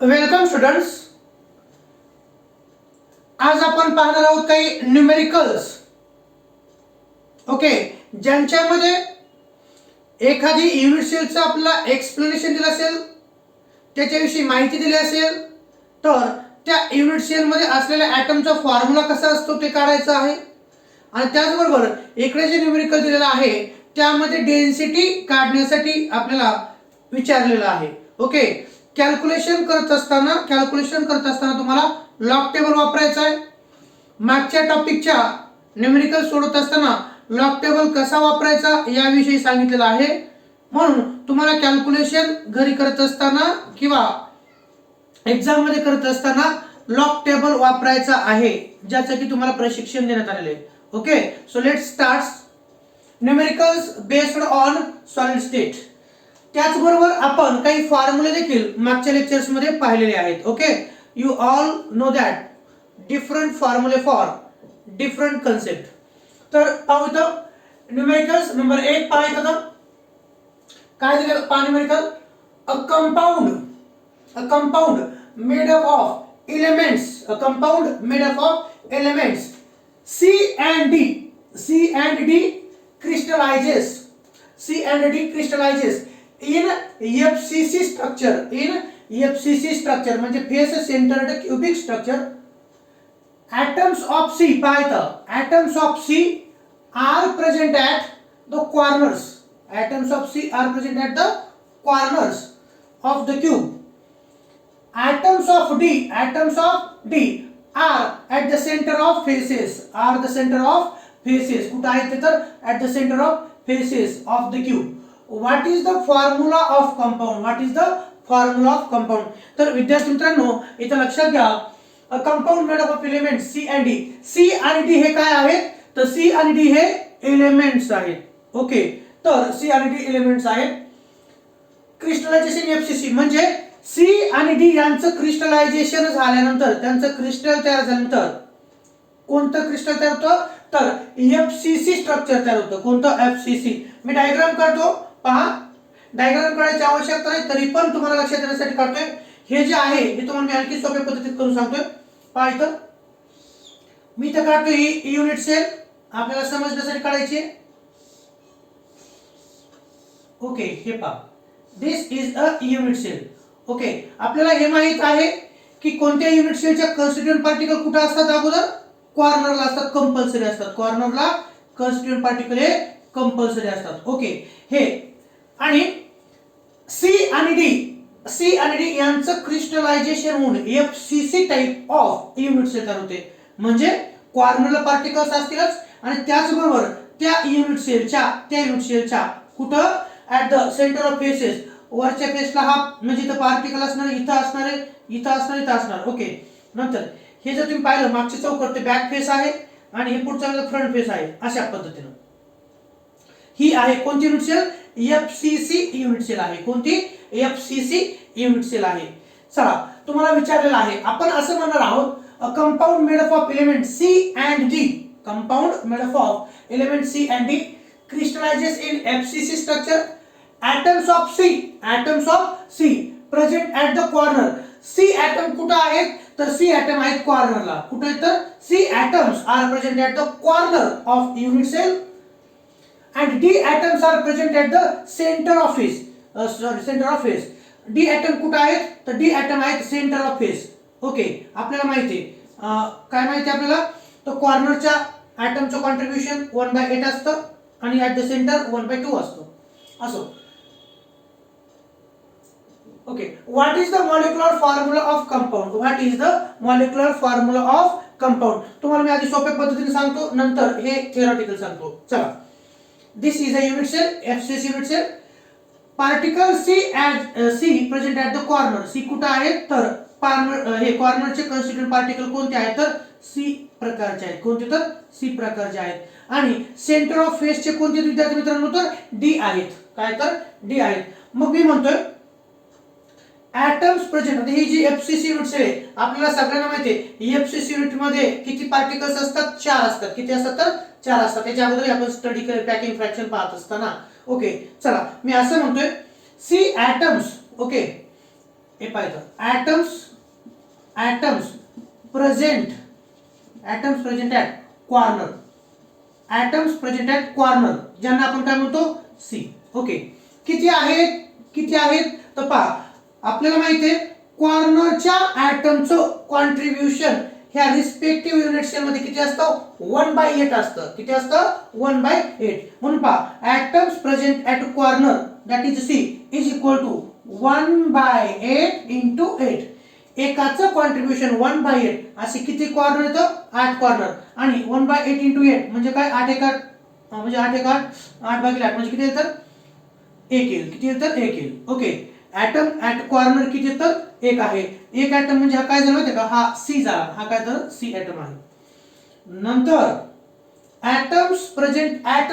Welcome students. आज आपण पाहणार आहोत काही न्यूमेरिकल्स. ओके, ज्यांच्यामध्ये एखादी युनिट सेलचा आपल्याला एक्सप्लेनेशन दिलं असेल, त्याच्याविषयी माहिती दिली असेल, तर त्या युनिट सेलमध्ये असलेल्या ॲटमचा फॉर्म्युला कसा असतो ते काढायचं आहे. आणि त्याचबरोबर इकडे जे न्यूमेरिकल दिलेलं आहे त्यामध्ये डेन्सिटी काढण्यासाठी आपल्याला विचारलेलं आहे. ओके, कॅल्क्युलेशन करत असताना तुम्हाला लॉग टेबल वापरायचा आहे. मागच्या टॉपिकच्या न्यूमेरिकल सोडवत असताना लॉग टेबल कसा वापरायचा याविषयी सांगितलेलं आहे. म्हणून तुम्हाला कॅल्क्युलेशन घरी करत असताना किंवा एक्झाम मध्ये करत असताना लॉग टेबल वापरायचा आहे, ज्याचं की तुम्हाला प्रशिक्षण देण्यात आलेले आहे. Okay, so let's start numericals based on solid state. त्याचबरोबर आपण काही फॉर्म्युले देखील मागच्या लेक्चर्स मध्ये पाहिलेले आहेत. Okay, you all know that different फॉर्म्युले फॉर डिफरंट कन्सेप्ट. तर पाहू इथं न्यूमेरिकल्स नंबर 1 पाहायचं तर काय दिलं पहा. Numerical a compound made up of elements C and D crystallizes in FCC structure म्हणजे face centered cubic structure. Atoms of C are present at the corners. Atoms of C are present at the corners of the cube. Atoms of D are at the center of faces. कुठे आहेत तर at the center of faces of the cube. What is the formula of compound? तर विद्यार्थी मित्रांनो इथे लक्षात घ्या, a compound made up of elements C and D. C आणि D हे काय आहेत तर C आणि D हे एलिमेंट्स आहेत. ओके, तर C आणि D एलिमेंट्स आहेत. क्रिस्टलायझेशन FCC म्हणजे C आणि D यांचं क्रिस्टलायझेशन झाल्यानंतर, त्यांचं क्रिस्टल तयार झाल्यानंतर कोणतं क्रिस्टल तयार होतं तर FCC स्ट्रक्चर तयार होतं. कोणतं FCC. मी डायग्राम काढतो पहा. डायग्राम काढायची आवश्यकता नाही, तरी पण तुम्हाला लक्षात येण्यासाठी काढतोय. हे जे आहे हे तुम्हाला मी आणखी सोप्या पद्धतीत करून सांगतोय. पहा इथं मी इथं काढतोय ही युनिट सेल, आपल्याला समजण्यासाठी काढायची. ओके, हे पहा, this is a unit cell. Okay, आपल्याला हे माहित आहे की कोणत्या युनिट सेलच्या कन्स्टिट्यूएंट पार्टिकल कुठे असतात, अगोदर कॉर्नरला असतात, कंपल्सरी असतात. कॉर्नरला कन्स्टिट्यूएंट पार्टिकल हे कंपल्सरी असतात. ओके, हे आणि C आणि D यांचं क्रिस्टलायझेशन होऊन FCC type of unit cell तयार होते. म्हणजे कॉर्नरला पार्टिकल्स असतीलच आणि त्याचबरोबर त्या युनिट सेलच्या कुठं at the centre of faces, वरच्या फेसला हा म्हणजे इथं पार्टिकल असणार, इथं असणार. ओके, नंतर हे जर तुम्ही पाहिलं मागचे चौकट ते बॅक फेस आहे आणि हे पुढचा फ्रंट फेस आहे. अशा पद्धतीनं ही आहे कोणती unit cell, FCC unit cell आहे. कोणती FCC युनिट सेल आहे. चला, तुम्हाला विचारलेलं आहे, आपण असं म्हणणार आहोत a compound made up of element C and D crystallizes in FCC structure. Atoms of C present at the corner. C atom कुठे आहेत तर C atom आहेत कॉर्नरला. कुठे तर C atoms are present at the corner of unit cell and D atoms are present at the center of face. D atom कुठे आहेत तर D atom आहेत center of face. ओके, आपल्याला माहिती आहे काय माहिती आपल्याला तर कॉर्नरच्या ॲटमचं कॉन्ट्रीब्युशन 1/8 असतं आणि ॲट द सेंटर 1/2 असतो. असो. Okay, what is the molecular formula of compound. तुम्हाला मी आधी सोप्या पद्धतीने सांगतो, नंतर हे थिअरॉटिकल सांगतो. चला, this is a unit cell, FCC unit cell. Particle C present at the corner. C कुठे आहेत तर हे कॉर्नरचे कन्स्टिट्यूएंट पार्टिकल कोणते आहेत तर C प्रकारचे आहेत. कोणते तर C प्रकारचे आहेत. आणि सेंटर ऑफ फेसचे कोणते विद्यार्थी मित्रांनो तर D आहेत. काय तर D आहेत. मग मी म्हणतोय ॲटम्स प्रेझेंट. ही जी FCC युनिट आहे आपल्याला सगळ्यांना माहिती आहे, FCC युनिट मध्ये किती पार्टिकल्स असतात, 4 असतात. किती असतात तर 4 असतात. त्याच्या अगोदर आपण स्टडी पॅकिंग फ्रॅक्शन पाहत असताना. ओके, चला, मी असं म्हणतोय C atoms. ओके, हे पाहिजे atoms present at corner, atoms present at corner ज्यांना आपण काय म्हणतो C. ओके, किती आहेत तर पहा आपल्याला माहिती आहे कॉर्नरच्या ॲटमचं कॉन्ट्रीब्युशन ह्या रिस्पेक्टिव्ह युनिट सेल मध्ये किती असतं 1/8 असतं. किती असतं 1/8. म्हणून पहा atoms present at corner that is C is equal to 1/8 into 8. एकाचं कॉन्ट्रीब्युशन 1/8 असे किती कॉर्नर येतं 8 कॉर्नर आणि 1/8 into 8 म्हणजे काय 8 1 8 म्हणजे 8 1 8 8 भागिले 8 म्हणजे किती येतं 1 येईल. किती येतं 1 येईल. ओके, ॲटम ॲट कॉर्नर किती येतं 1 आहे. एक ॲटम म्हणजे हा काय झाला माहिती का हा C झाला. हा काय तर C ॲटम आहे. नंतर atoms present at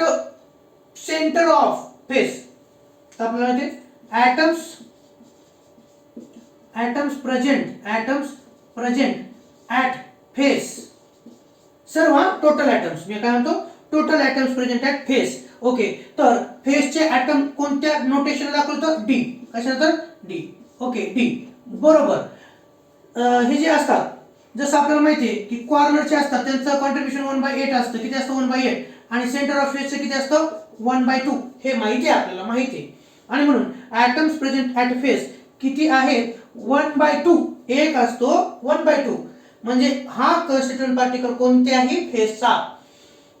centre of face. आपल्याला माहिती atoms present at face सर्व टोटल atoms. मी काय म्हणतो total atoms present at face. Okay, तर फेसचे ॲटम कोणत्या नोटेशन दाखवतो D. कशाला तर D. ओके, D बरोबर. हे जे असतात जसं आपल्याला माहिती आहे की कॉर्नरचे असतात त्यांचं कॉन्ट्रीब्युशन 1/8 असतं. किती असतं 1/8 आणि सेंटर ऑफ फेसचं किती असतं 1/2. हे माहिती आहे आपल्याला माहिती आहे. आणि म्हणून ॲटम्स प्रेझेंट ॲट फेस किती आहेत 1/2. एक असतो 1/2 म्हणजे हा कॉन्स्टिट्यूएंट पार्टिकल कोणत्याही फेसचा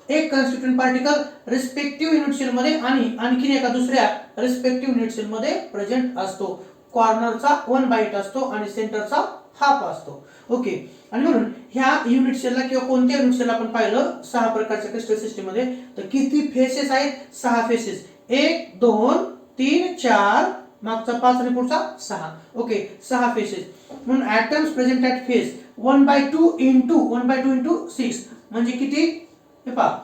एक constituent particle respective unit cell मध्ये आणि आणखीन एका दुसऱ्या रिस्पेक्टिव्ह युनिट सेल मध्ये प्रेझेंट असतो. कॉर्नरचा 1/8 असतो आणि सेंटरचा हाफ असतो. ओके, आणि म्हणून ह्या युनिट सेलला किंवा कोणत्या युनिट सेलला आपण पाहिलं 6 प्रकारच्या क्रिस्टल सिस्टीम मध्ये तर किती फेसेस आहेत 6 फेसेस. 1 2 3 4 मागचा 5 आणि पुढचा 6. Okay, 6 faces. म्हणून atoms present at face 1/2 into 6 म्हणजे किती हे पहा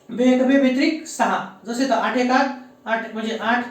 बेत्रिक 6. जसे तर 8 1 8 8 म्हणजे 8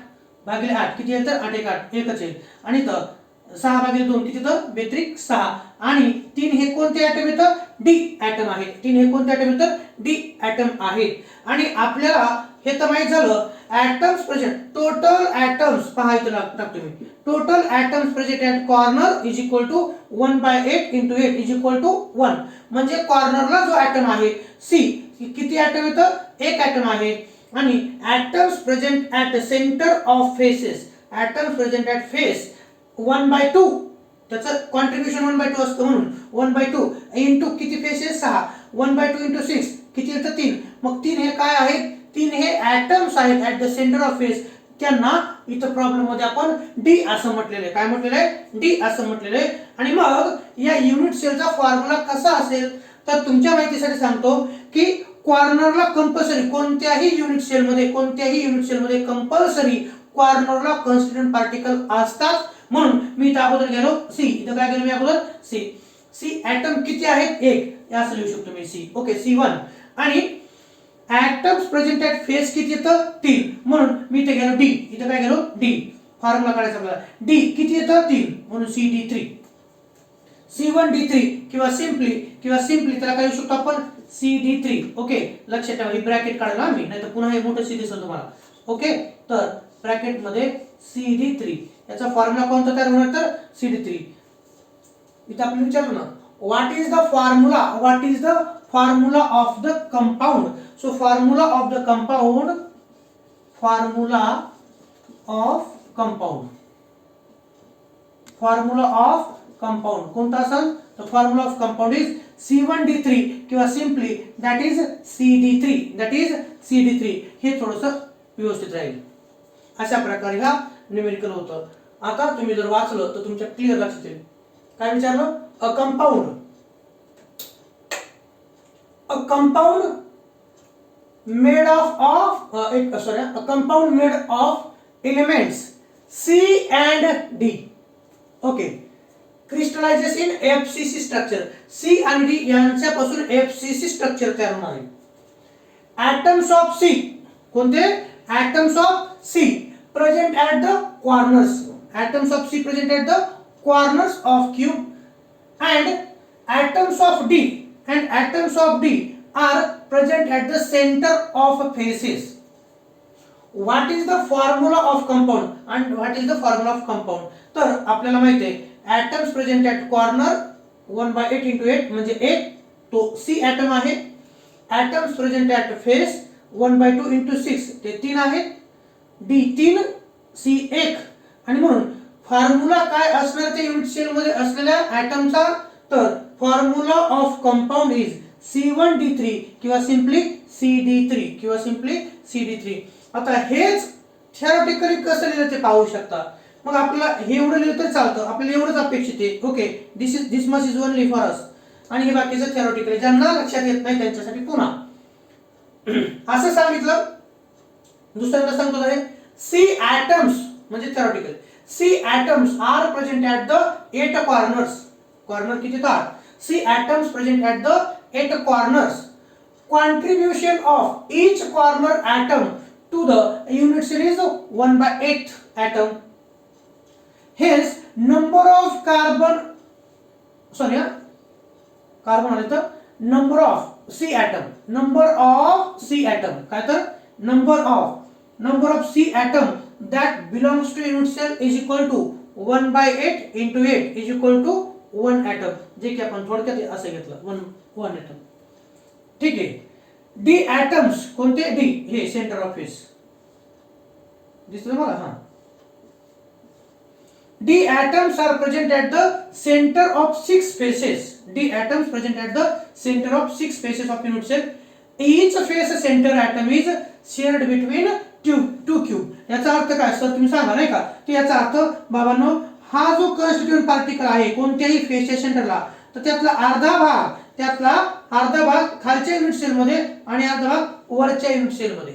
भागिले 8 किती येईल तर 8 1 8 एकच येईल. आणि तर 6 भागिले 2 किती तर बेत्रिक 6. आणि 3 हे कोणते ॲटम येतं D ॲटम आहे. 3 हे कोणते ॲटम येतं D ॲटम आहेत. आणि आपल्याला हे तर माहित झालं ॲटम्स प्रेझेंट टोटल ॲटम्स पहा इथं टाकतो मी total atoms present at corner is equal to 1/8 into 8 is equal to 1. म्हणजे कॉर्नरला जो ॲटम आहे C किती ॲटम येतं एक ॲटम आहे. आणि atoms present at centre of faces atoms present at face 1/2 त्याचं कॉन्ट्रीब्युशन 1/2 असतं. म्हणून 1/2 इंटू किती फेसेस 6 1/2 into 6 किती येतं 3. मग 3 हे काय आहेत 3 हे ॲटम्स आहेत at the centre of face. त्यांना इथं प्रॉब्लेम मध्ये आपण D असं म्हटलेलं आहे. काय म्हटलेलं आहे D असं म्हटलेलं आहे. आणि मग या युनिट सेलचा फॉर्म्युला कसा असेल तर तुमच्या माहितीसाठी सांगतो की कॉर्नरला कंपल्सरी कोणत्याही युनिट सेल मध्ये कंपल्सरी कॉर्नरला कॉन्स्टिट्यूएंट पार्टिकल असतात. म्हणून मी इथं अगोदर गेलो C. इथं काय गेलो मी अगोदर C ॲटम किती आहेत 1 असं लिहू शकतो मी C. Okay, C1. आणि ॲटम्स प्रेझेंट ॲट फेस किती येतं 3. म्हणून मी इथे गेलो D. इथं काय गेलो D. फॉर्म्युला काढायचा आपल्याला D किती येतं 3 म्हणून CD3 C1D3 किंवा सिम्पली त्याला काय लिहू शकतो आपण CD3. ओके, लक्षात ठेवा ही ब्रॅकेट काढायला मी नाहीतर पुन्हा हे मोठं C दिसेल तुम्हाला. ओके, तर ब्रॅकेट मध्ये CD3 याचा फॉर्म्युला कोणता तयार होणार तर CD3. इथं आपण विचारलं ना what is the formula of the compound. So formula of compound कोणता असेल तर formula of compound is C1D3 किंवा सिम्पली दॅट इज CD3 हे थोडंसं व्यवस्थित राहील. अशा प्रकारे हा न्यूमेरिकल होतं. आता तुम्ही जर वाचलं तर तुमच्या क्लिअर लक्षात येईल. काय विचारलं a compound made of elements C and D. Okay, crystallizes in FCC structure. C आणि D यांच्यापासून FCC स्ट्रक्चर तयार होणार आहे. atoms of C कोणते atoms of C present at the corners of cube and atoms of D are present at the center of faces. What is the formula of compound and what is the formula of compound. तर आपल्याला माहिती आहे atoms present at corner 1/8 into 8 म्हणजे 8 तो C atom आहे. Atoms present at face 1/2 into 6 ते 3 आहेत. D 3 C 1 आणि म्हणून फॉर्म्युला काय असणार त्या युनिट सेल मध्ये असलेल्या ऍटमचा. तर formula of compound is C1D3 किंवा सिंपली CD3 किंवा सिंपली CD3. आता हेच थेरॉटिकली कसं लिहिलं ते पाहू शकता. मग आपल्याला हे एवढं लिहिलं तर चालतं, आपल्याला एवढंच अपेक्षित आहे. Okay, this much is only for us. आणि हे बाकीचं थेरॉटिकली ज्यांना लक्षात येत नाही त्यांच्यासाठी पुन्हा असं सांगितलं. दुसऱ्यांदा सांगतो आहे सी ॲटम्स म्हणजे theoretical. C atoms are present at the 8 corners. Corner किती तर C atoms present at the 8 corners. Contribution of each corner atom to the unit cell is 1/8 atom. Hence number of carbon आले तर number of C atom. number of C atom काय तर number of C atom that belongs to unit cell is equal to 1/8 into 8 is equal to 1 atom. जे की आपण थोडक्यात असं घेतलं 1 atom. ठीक आहे. डी ॲटम्स कोणते डी हे सेंटर ऑफ फेस दिसलं मला. हा D atoms are present at the centre of 6 faces. D atoms present at the centre of 6 faces of unit cell. Each face centre atom is shared between two cube. याचा अर्थ काय sir तुम्ही सांगा नाही का. तर याचा अर्थ बाबांनो हा जो कॉन्स्टिट्यूएंट पार्टिकल आहे कोणत्याही फेसच्या सेंटरला तर त्यातला अर्धा भाग खालच्या युनिट सेल मध्ये आणि अर्धा भाग वरच्या युनिट सेल मध्ये.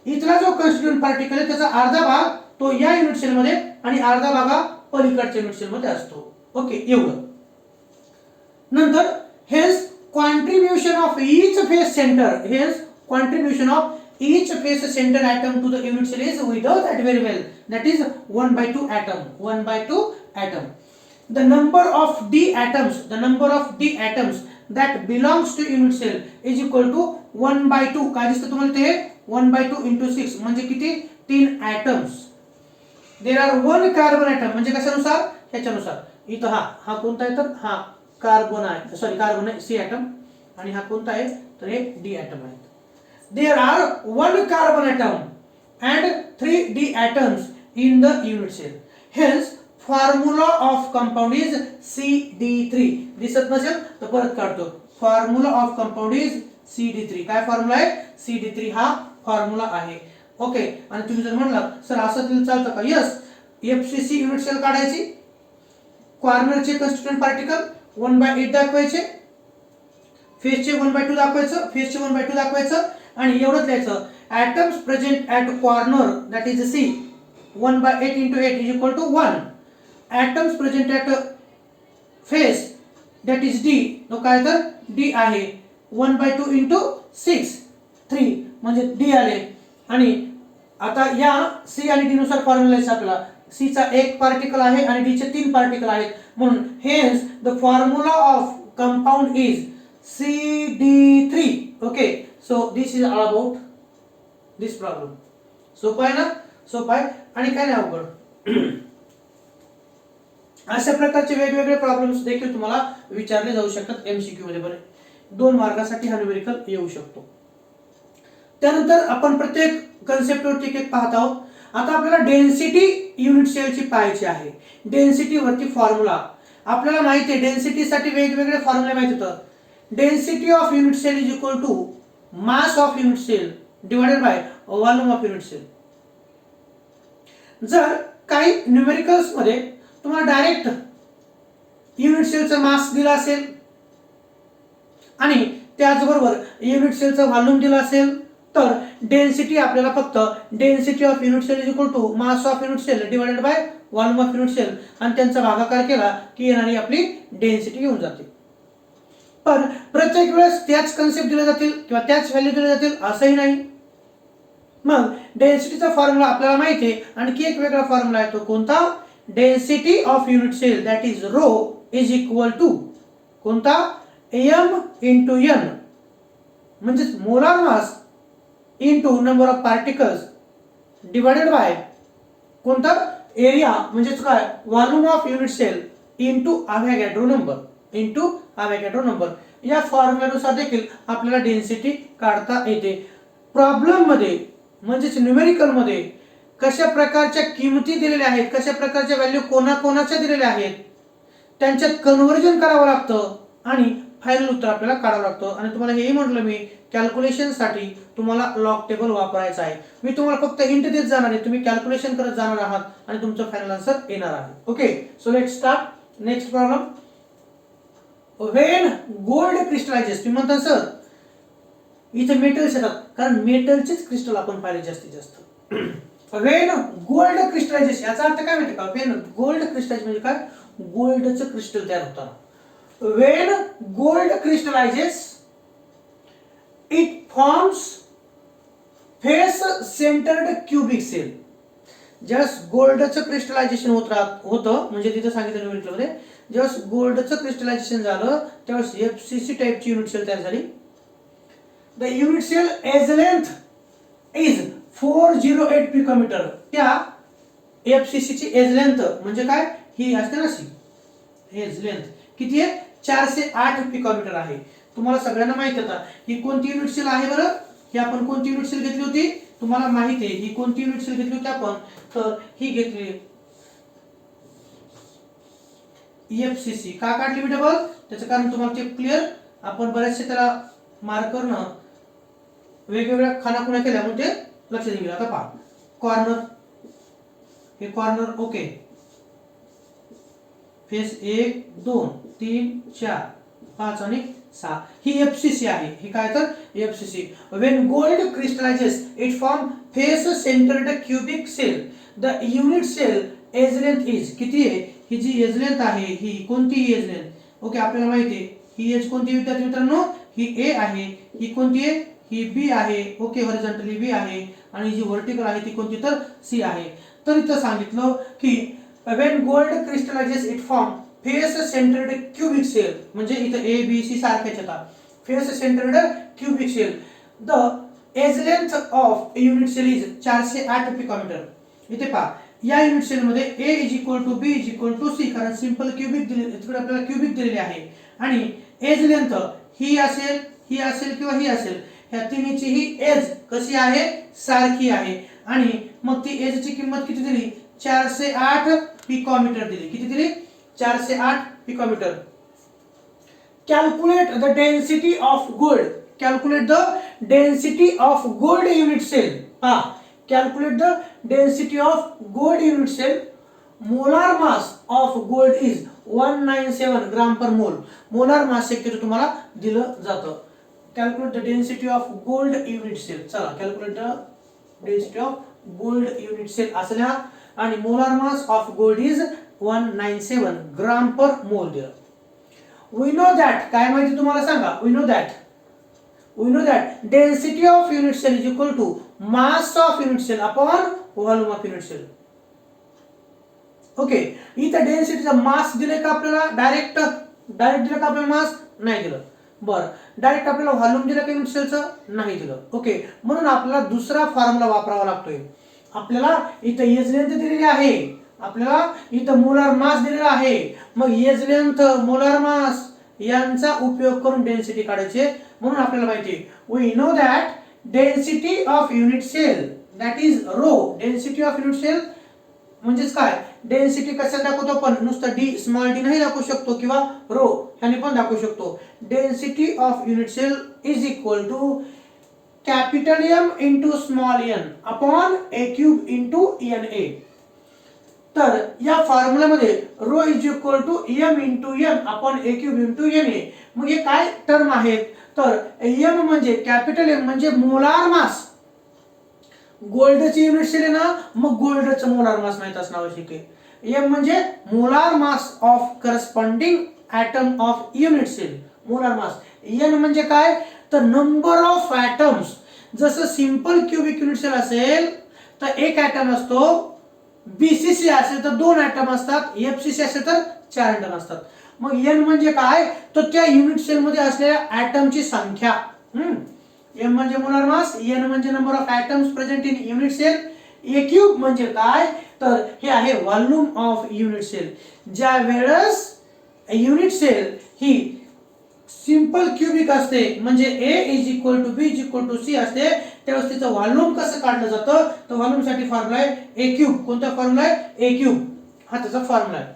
इथला जो कॉन्स्टिट्यूएंट पार्टिकल आहे त्याचा अर्धा भाग तो या युनिट सेल मध्ये आणि अर्धा भाग हा पलीकडच्या युनिट सेल मध्ये असतो. ओके एवढं. नंतर hence contribution of each face centre atom to the unit cell is without that variable, that is 1/2 atom. 1/2 atom. The number of d atoms that belongs to unit cell is equal to 1/2. काय दिसतं तुम्हाला ते 1/2 into 6 म्हणजे किती 3 atoms. There are 1 carbon atom म्हणजे कशानुसार ह्याच्यानुसार. इथं हा कोणता आहे तर हा कार्बन आहे. कार्बन आहे सी ॲटम आणि हा कोणता आहे तर हे डी ॲटम आहे. There are 1 carbon atom and 3 d atoms in the unit cell. Hence formula of compound is CD3. दिसत नसेल तर परत काढतो. Formula of compound is CD3. काय फॉर्म्युला आहे CD3 हा फॉर्म्युला आहे. ओके. आणि तुम्ही जर म्हणलं सर असं दिलं चालतं का. यस. FCC युनिट सेल काढायची. कॉर्नरचे कॉन्स्टिट्यूएंट पार्टिकल 1/8 दाखवायचे. फेसचे 1/2 दाखवायचं आणि एवढंच लिहायचं atoms present at corner that is C 1/8 into 8 is equal to 1. atoms present at face that is D तो काय तर D आहे 1/2 into 6 3 म्हणजे D आले. आणि आता या C आणि D नुसार फॉर्म्युला आहे आपल्याला. C चा एक पार्टिकल आहे आणि D चे 3 पार्टिकल आहेत म्हणून hence the formula of compound is CD3. okay, so this is all about this problem. सोपं आहे ना. सोपं आहे आणि काय नाही अवघड. अशा प्रकारचे वेगवेगळे प्रॉब्लेम्स देखील तुम्हाला विचारले जाऊ शकतात MCQ मध्ये. बरे 2 मार्कासाठी हा न्यूमेरिकल येऊ शकतो. त्यानंतर आपण प्रत्येक कन्सेप्टवरती एक पाहत आहोत. आता आपल्याला डेन्सिटी युनिट सेलची पाहायची आहे. डेन्सिटी वरती फॉर्म्युला आपल्याला माहिती आहे. डेन्सिटीसाठी वेगवेगळे फॉर्म्युले माहिती होतं. Density of unit cell is equal to mass of unit cell divided by volume of unit cell. जर काही न्यूमेरिकल्स मध्ये तुम्हाला डायरेक्ट युनिट सेलचा मास दिला असेल आणि त्याचबरोबर युनिट सेलचा व्हॉल्यूम दिला असेल तर डेन्सिटी आपल्याला फक्त density of unit cell is equal to mass of unit cell divided by volume of unit cell आणि त्यांचा भागाकार केला की येणारी आपली डेन्सिटी येऊन जाते. पण प्रत्येक वेळेस त्याच कन्सेप्ट दिले जातील किंवा त्याच व्हॅल्यू दिले जातील असंही नाही. मग डेन्सिटीचा फॉर्म्युला आपल्याला माहिती आहे. आणखी एक वेगळा फॉर्म्युला आहे तो कोणता density of unit cell that is rho is equal to कोणता m into n म्हणजे molar mass into number of particles divided by कोणता एरिया म्हणजेच काय volume of unit cell into Avogadro number या फॉर्म्युल्यानुसार देखील आपल्याला डेन्सिटी काढता येते. प्रॉब्लेम मध्ये म्हणजेच न्यूमेरिकल मध्ये कशा प्रकारच्या किमती दिलेल्या आहेत, कशा प्रकारच्या व्हॅल्यू कोणाकोणाच्या दिलेल्या आहेत, त्यांच्यात कन्व्हर्जन करावं लागतं आणि फायनल उत्तर आपल्याला काढावं लागतं. आणि तुम्हाला हेही म्हटलं मी कॅल्क्युलेशन साठी तुम्हाला लॉग टेबल वापरायचा आहे. मी तुम्हाला फक्त हिंट देत जाणार आहे, तुम्ही कॅल्क्युलेशन करत जाणार आहात आणि तुमचं फायनल आन्सर येणार आहे. Okay, so let's start next problem. When gold crystallises, तुम्ही म्हणता सर इथे मेटल्स येतात, कारण मेटलचेच क्रिस्टल आपण पाहिले जास्तीत जास्त. व्हेन गोल्ड क्रिस्टलायझेस याचा अर्थ काय माहिती का? व्हेन गोल्ड क्रिस्टलायझेस म्हणजे काय, गोल्डचं क्रिस्टल तयार होताना. When gold crystallises it forms face centred cubic cell. ज्यावेळेस गोल्डचं क्रिस्टलायझेशन होतं म्हणजे तिथं सांगितलं न्यूमेरिकल मध्ये, ज्यावेळेस गोल्डचं क्रिस्टलायझेशन झालं त्यावेळेस एफसीसी टाइपची युनिट सेल तयार झाली. The unit cell edge length is 408 picometre. त्या एफसीसी ची एज लेंथ म्हणजे काय, ही असते ना सी, एज लेंथ किती आहे 408 पिकोमीटर आहे. तुम्हाला सगळ्यांना माहित आहे ही कोणती युनिट सेल आहे बरं, ही आपण कोणती युनिट सेल घेतली होती तुम्हाला माहिती आहे. ही कोणती युनिट सेल घेतली होती आपण, तर ही घेतली एफसीसी. का काढली मी डबल, त्याचं कारण तुम्हाला ते क्लिअर, आपण बरेचसे त्याला मार्करनं वेगवेगळ्या खानाखुणा केल्या म्हणजे ते लक्षात येईल. आता पहा कॉर्नर, हे कॉर्नर ओके, फेस 1 2 3 4 5 आणि 6 ही एफसीसी आहे. ही काय तर FCC. When gold crystallises it form face centred cubic cell. The unit cell edge length is किती आहे, ही जी एज लेंथ आहे ही कोणती एज लेंथ, ओके आपल्याला माहिती आहे ही एज कोणती विद्यार्थी मित्रांनो, ही ए आहे. ही कोणती आहे, ही बी आहे. ओके, हॉरिझॉन्टली बी आहे आणि जी व्हर्टिकल आहे ती कोणती तर सी आहे. तर इथं सांगितलं की when gold crystallises it form face centred cubic cell, म्हणजे इथं ए बी सी सारखेच येतात. Face centred cubic cell. The edge length of unit cell is 408 picometre. इथे पहा या युनिट सेल मध्ये A is equal to B is equal to C, कारण simple cubic दिले, इकडे आपल्याला क्यूबिक दिलेले आहे. आणि एज लेंथ ही असेल, ही असेल किंवा ही असेल, ह्या तिन्हीची ही एज कशी आहे, सारखी आहे. आणि मग ती एज ची किंमत किती दिली, 408 पिकोमीटर दिली. किती दिली, 408 picometre. Calculate the density of gold. Calculate the density of gold unit cell. हा, calculate the density of gold unit cell. Molar mass of gold is 197 gram per mole. Molar mass शक्यतो तुम्हाला दिलं जातं. Calculate the density of gold unit cell. चला calculate the density of gold unit cell असं लिहा. आणि molar mass of gold is 197 gram per mole दिलं. We know that, काय माहिती तुम्हाला सांगा, we know that density of unit cell is equal to mass of unit cell upon volume of unit cell. Okay, इथं डेन्सिटीचा मास दिले का आपल्याला, डायरेक्ट दिलं का आपल्याला मास, नाही दिलं. बरं, डायरेक्ट आपल्याला व्हॉल्यूम दिलं का युनिट सेलचं, नाही दिलं. ओके, म्हणून आपल्याला दुसरा फॉर्म्युला वापरावा लागतोय. आपल्याला इथं एज लेंथ दिलेली आहे, आपल्याला इथं मोलार मास दिलेला आहे. मग एज लेंथ मोलार मास यांचा उपयोग करून डेन्सिटी काढायची. म्हणून आपल्याला माहिती आहे we know that density of unit cell that is rho. Density of unit cell म्हणजेच काय, डेन्सिटी कशात दाखवतो आपण, नुसतं डी स्मॉल डी नाही दाखवू शकतो किंवा रो ह्याने पण दाखवू शकतो. Density of unit cell is equal to capital M into small N upon A cube into N A. तर या फॉर्म्युल्यामध्ये rho is equal to M into N upon A cube into N A. मग हे काय term आहेत, तर M म्हणजे capital M म्हणजे मोलार मास. गोल्डची युनिट सेल आहे ना, मग गोल्डचं मोलार मास माहित असणं आवश्यक आहे. एम म्हणजे molar mass of corresponding atom of unit cell, molar mass. N म्हणजे काय, तर नंबर ऑफ ऍटम्स. जसं सिंपल क्यूबिक युनिट सेल असेल तर एक ऍटम असतो, बीसीसी असेल तर 2 ऍटम असतात, एफसीसी असेल तर 4 ऍटम असतात. मग एन म्हणजे काय, तर त्या युनिट सेल मध्ये असलेल्या ऍटमची संख्या. एम म्हणजे मोलार मास, एन म्हणजे number of atoms present in unit cell, A cube म्हणजे काय, तर हे आहे व्हॉल्यूम ऑफ युनिट सेल. ज्या वेळेस युनिट सेल ही सिंपल क्यूबिक असते म्हणजे A is equal to B is equal to C असते, त्यावेळेस तिचं व्हॉल्यूम कसं काढलं जातं, तर व्हॉल्यूम साठी फॉर्म्युला आहे ए क्यूब. कोणता फॉर्म्युला आहे, ए क्यूब, हा त्याचा फॉर्म्युला आहे.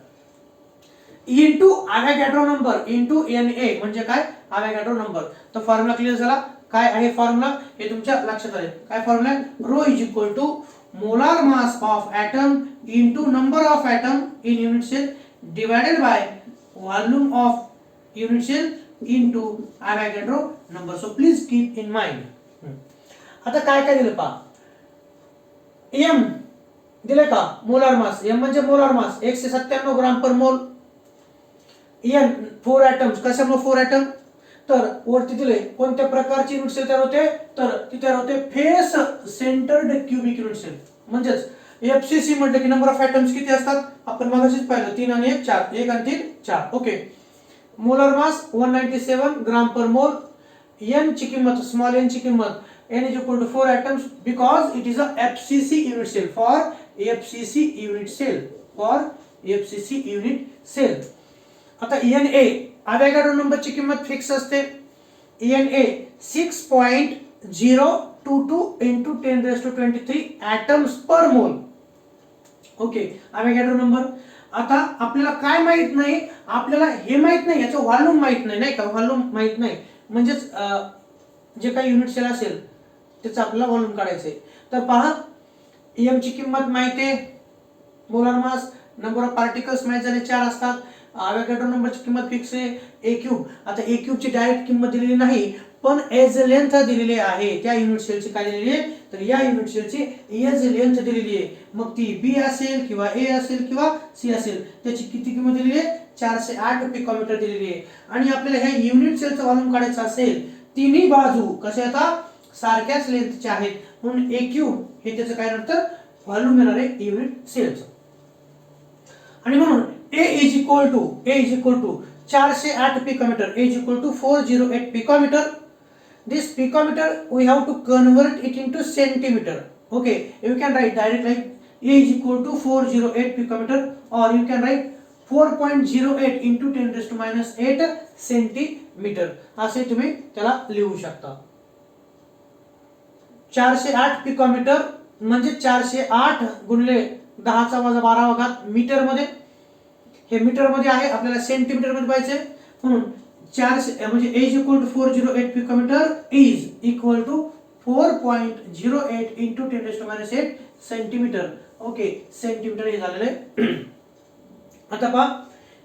Into Avogadro number into Na म्हणजे काय, अवोगॅड्रो नंबर. तर फॉर्म्युला क्लिअर झाला. काय आहे फॉर्म्युला हे तुमच्या लक्षात आले. काय फॉर्म्युला आहे, rho is equal to molar mass of atom into number of atom in unit cell divided by volume of unit cell into Avogadro number. So please keep in mind. आता काय काय दिलं पहा, एम दिले का, molar mass. M म्हणजे molar mass 197 gram per mole. N 4 atoms. कशामुळे 4 item, तर वरती दिले कोणत्या प्रकारची युनिट सेल तयार होते, तर ती तयार होते face centred cubic unit cell. म्हणजेच एफसीसी म्हटलं की नंबर ऑफ ॲटम्स किती असतात, आपण मगाशीच पाहिलं 3 आणि 1 4, 1 आणि 3 4. Okay. Molar mass 197 gram per mole. N ची किंमत, स्मॉल एन ची किंमत n is equal to 4 atoms because it is a FCC unit cell. For FCC unit cell, for FCC unit cell. आता Na अवोगॅड्रो नंबरची किंमत fix असते. Na 6.022 into 10⁻23 atoms per mole. Okay, Avogadro number. आता आपल्याला काय माहित नाही, आपल्याला हे माहित नाही, याचं व्हॉल्यूम माहित नाही, नाही का, व्हॉल्यूम माहित नाही. म्हणजेच जे काही युनिट सेल असेल त्याचं आपल्याला व्हॉल्यूम काढायचंय. तर पहा, एम ची किंमत माहिती आहे, molar mass, number of particles माहित झाले 4 असतात, अवोगॅड्रो नंबरची किंमत फिक्स आहे ए क्यूब. आता ए क्यूब ची डायरेक्ट किंमत दिलेली नाही, पण एज लेंथ दिलेली आहे. त्या युनिट सेलची काय दिलेली आहे, तर या युनिट सेलची एज लेंथ दिलेली आहे. मग ती बी असेल किंवा ए असेल किंवा सी असेल, त्याची किती किंमत दिलेली आहे, 408 पिकोमीटर दिलेली आहे. आणि आपल्याला ह्या युनिट सेलचं व्हॉल्यूम काढायचं असेल, तिन्ही बाजू कसे आता सारख्याच लेंथचे आहेत, म्हणून ए क्यूब हे त्याचं काय नंतर व्हॉल्यूम येणार आहे युनिट सेलचं. आणि म्हणून A is equal to 408 picometer, A is equal to 408 picometer. This picometer we have to convert it into centimeter. Okay, you can write direct like A is equal to 408 picometer, or you can write 4.08 into 10⁻8 centimeter. असे तुम्ही त्याला लिहू शकता. 408 picometre म्हणजे 408 गुणिले 10⁻12 metre मध्ये. हे metre मध्ये आहे, आपल्याला सेंटीमीटर मध्ये पाहिजे, म्हणून 4 म्हणजे A is equal to 408 picometre is equal to 4.08 into 10⁻8 centimetre. Okay, centimetre हे झालेलं आहे. आता पहा,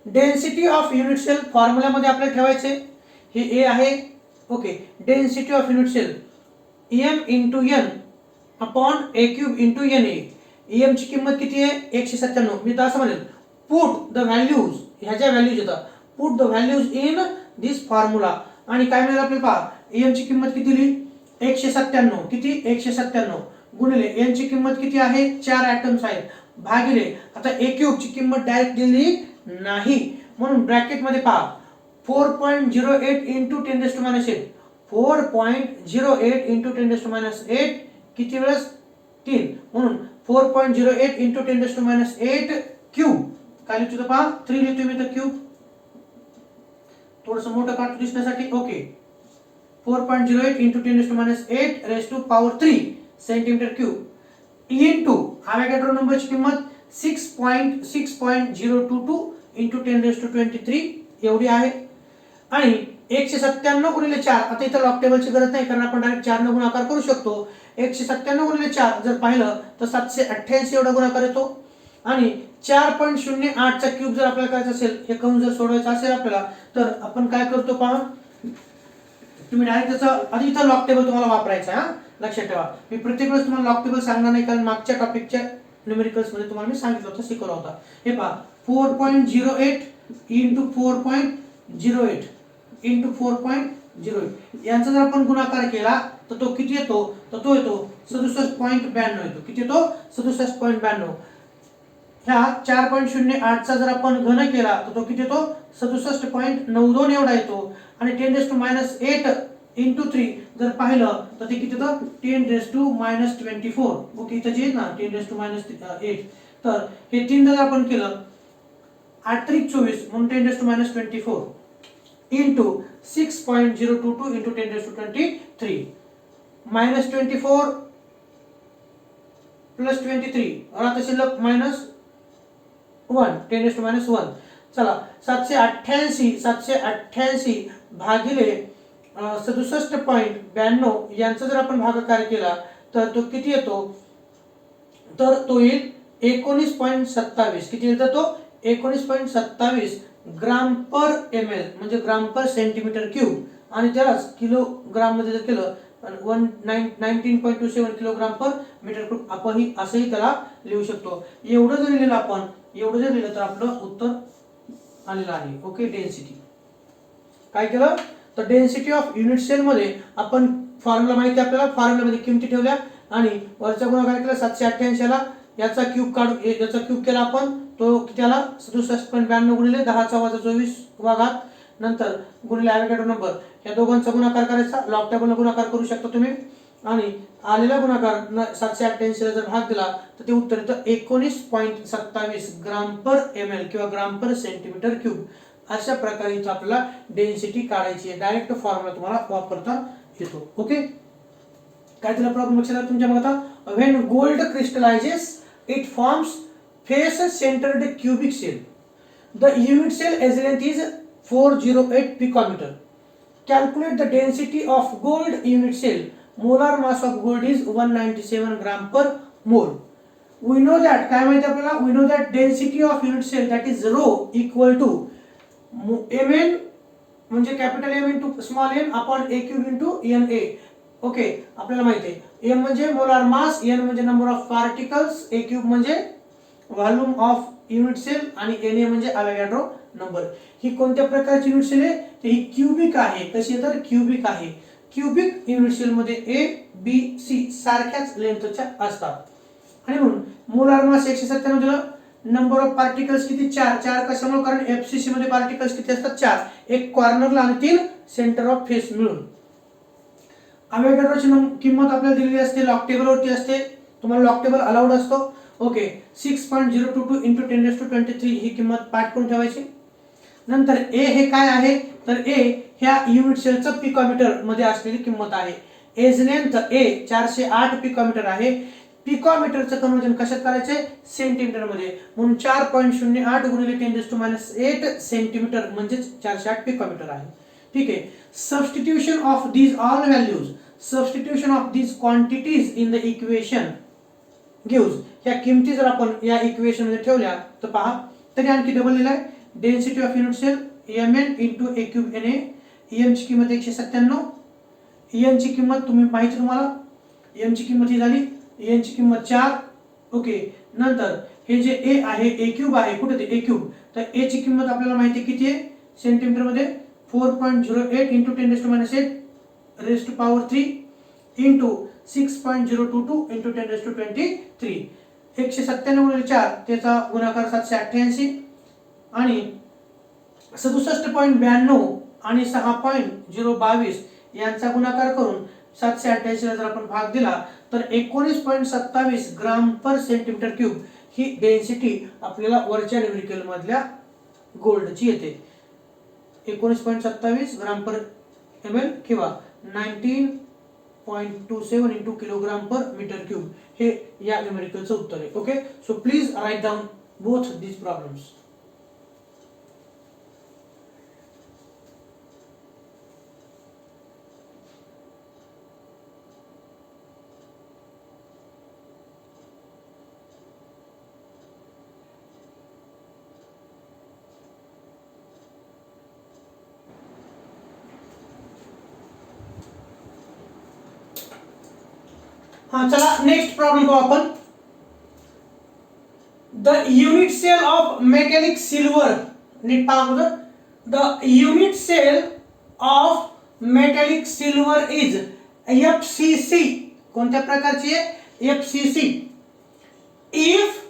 density of unit cell formula मध्ये आपल्याला ठेवायचे, हे A आहे. Okay, density of unit cell m into n upon a cube into na. m ची किंमत किती आहे, 197. मी तर असं म्हणेल, पुट द व्हॅल्यूज, ह्या ज्या व्हॅल्यूज येतात, put the values in this formula. आणि काय मिळेल आपल्याला पहा, m ची किंमत किती दिली, 197. किती, 197 गुणिले n ची किंमत किती आहे, 4 ॲटम्स आहेत, भागिले. आता a क्यूब ची किंमत डायरेक्ट दिली नाही, म्हणून ब्रॅकेट मध्ये पहा 4.08 into 10⁻8. 4.08 into 10⁻8 किती वेळेस, 3, म्हणून 4.08 into 10⁻8 क्यूब. काय लिहितो पहा, 3 लिहितो मी तर क्यूब, थोडंसं मोठं काढतो दिसण्यासाठी. Okay, 4.08 into 10⁻8 raised to power 3 centimetre cube into Avogadro नंबरची किंमत 6.022 into 10⁻23 एवढी आहे. आणि 197 गुणिले 4, आता इथं लॉग टेबलची गरज नाही, कारण आपण डायरेक्ट 4 ने गुणाकार करू शकतो. 197 गुणिले 4 जर पाहिलं तर 788 एवढा गुणाकार येतो. आणि 4.08 चा क्यूब जर आपल्याला करायचा असेल, हे कंस जर सोडवायचा असेल आपल्याला, तर आपण काय करतो पहा, तुम्ही डायरेक्ट त्याचा आधी इथं लॉग टेबल तुम्हाला वापरायचा आहे. लक्षात ठेवा, मी प्रत्येक वेळेस तुम्हाला लॉग टेबल सांगणार नाही, कारण मागच्या टॉपिकच्या न्यूमेरिकल्स मध्ये तुम्हाला मी सांगितलं होतं, शिकवलं होतं. हे पहा, 4.08 into 4.08 into 4.08 यांचा जर आपण गुणाकार केला तर तो किती येतो, तर तो येतो 67.92 येतो. किती येतो, 67.92. ह्या 4.08 चा जर आपण घन केला तर तो किती येतो, 67.92 एवढा येतो. आणि 10⁻8 इंटू 3 जर पाहिलं तर ते किती होतं 10⁻⁻24. ओके इथं जे ना 10⁻⁸ तर हे 3 जर आपण केलं 8 त्रिक 24 म्हणून 10⁻⁻24 इंटू 6.022 इंटू 10⁻23 -24 प्लस 23 और आता शिल्लक -1 10⁻⁻1. चला 788 भागिले 67.92 यांचा जर आपण भागाकार केला तर तो किती येतो, तर तो येईल 19.27. किती येईल तर तो 19.27 ग्राम पर ml म्हणजे ग्राम पर सेंटीमीटर क्यूब. आणि त्यालाच किलोग्राम मध्ये जर केलं 19.27 किलोग्राम पर मीटर क्यूब आपण असंही त्याला लिहू शकतो. एवढं जर लिहिलं आपण, एवढं जर लिहिलं तर आपलं उत्तर आलेलं आहे. ओके डेन्सिटी काय केलं तर डेन्सिटी ऑफ युनिट सेल मध्ये आपण फॉर्म्युला माहिती आपल्याला, फॉर्म्युला मध्ये किमती ठेवल्या आणि वरचा गुणाकार केला 788 ला याचा क्यूब काढून याचा क्यूब केला आपण, तो कितीला 67.92 गुणिले 10⁻24 नंतर गुणिले ॲव्होगाड्रो नंबर. या दोघांचा गुणाकार करायचा, लॉग टेबलने गुणाकार करू शकता तुम्ही आणि आलेला गुणाकार 788 ला जर भाग दिला तर ते उत्तर येतं 19.27 ग्राम पर ml किंवा ग्राम पर सेंटीमीटर क्यूब. अशा प्रकारे इथं आपल्याला डेन्सिटी काढायची आहे. डायरेक्ट फॉर्म्युला तुम्हाला वापरता येतो. ओके काय त्याला प्रॉब्लेम लक्षात आला तुमच्या? मग आता when gold crystallises it forms face centred cubic cell. The unit cell edge length is 408 picometer. Calculate the density of gold unit cell. Molar mass of gold is 197 gram per mole. We know that काय माहिती आपल्याला? We know that density of unit cell that is rho equal to mn म्हणजे capital M into small m upon a cube into na. Okay आपल्याला माहिती आहे m म्हणजे molar मास, n म्हणजे number of particles, a cube म्हणजे volume of unit cell आणि na म्हणजे ॲव्होगाड्रो number. ही कोणत्या प्रकारची युनिट सेल आहे? तर ही क्यूबिक आहे. कशी तर क्यूबिक आहे. क्यूबिक युनिट सेल मध्ये ए बी सी सारख्याच लेंथच्या असतात आणि म्हणून मोलार मास 197 दिलं. नंबर ऑफ पार्टिकल्स किती 4 कशामुळे? कारण एफसीसी मध्ये पार्टिकल्स किती असतात 4, एक कॉर्नरला आणि 3 सेंटर ऑफ फेस मिळून. ॲव्होगाड्रोची किंमत आपल्याला दिलेली असते, लॉग टेबल वरती असते, तुम्हाला लॉग टेबल अलाउड असतो. ओके 6.022 इंटू 10⁻23 ही किंमत पाठ करून ठेवायची. नंतर ए हे काय आहे तर ए ह्या युनिट सेलचं पिकोमीटर मध्ये असलेली किंमत आहे. एज लेंथ ए 408 पिकोमीटर आहे. पिकोमीटरचं कन्वर्जन कशात करायचे? सेंटीमीटर मध्ये, म्हणून 4.08 गुणिले 10⁻8 सेंटीमीटर म्हणजे 408 पिकोमीटर आहे. ठीक आहे. Substitution of these all values, substitution of these quantities in the equation gives. ह्या किमती जर आपण या इक्वेशन मध्ये ठेवल्या तर पहा तरी आणखी डबल लिहिलं आहे. Density of unit cell mn into a cube na. m ची किंमत 197, n ची किंमत तुम्ही माहिती तुम्हाला, m ची किंमत ही झाली, n ची किंमत 4. ओके नंतर हे जे a आहे a क्यूब आहे, कुठे ते a क्यूब, तर a ची किंमत आपल्याला माहिती किती आहे सेंटीमीटर मध्ये 4.08 into 10⁻8 raise to power 3 into 6.022 into 10⁻23. 197 गुणिले 4 त्याचा गुणाकार 788 आणि 67.92 आणि 6.022 यांचा गुणाकार करून 788 ला जर आपण भाग दिला तर 19.27 ग्राम पर सेंटीमीटर क्यूब ही डेन्सिटी आपल्याला वरच्या न्यूमेरिकल मधल्या गोल्डची येते. 19.27 ग्राम पर ml किंवा 19.27 into kilogram per metre cube हे या न्यूमेरिकलचं उत्तर आहे. Okay so please write down both these problems. हाँ चला नेक्स्ट प्रॉब्लेम को अपन. The unit cell of metallic silver, नीट पहा. The unit cell of metallic silver is FCC. कोणत्या प्रकारची आहे? FCC. If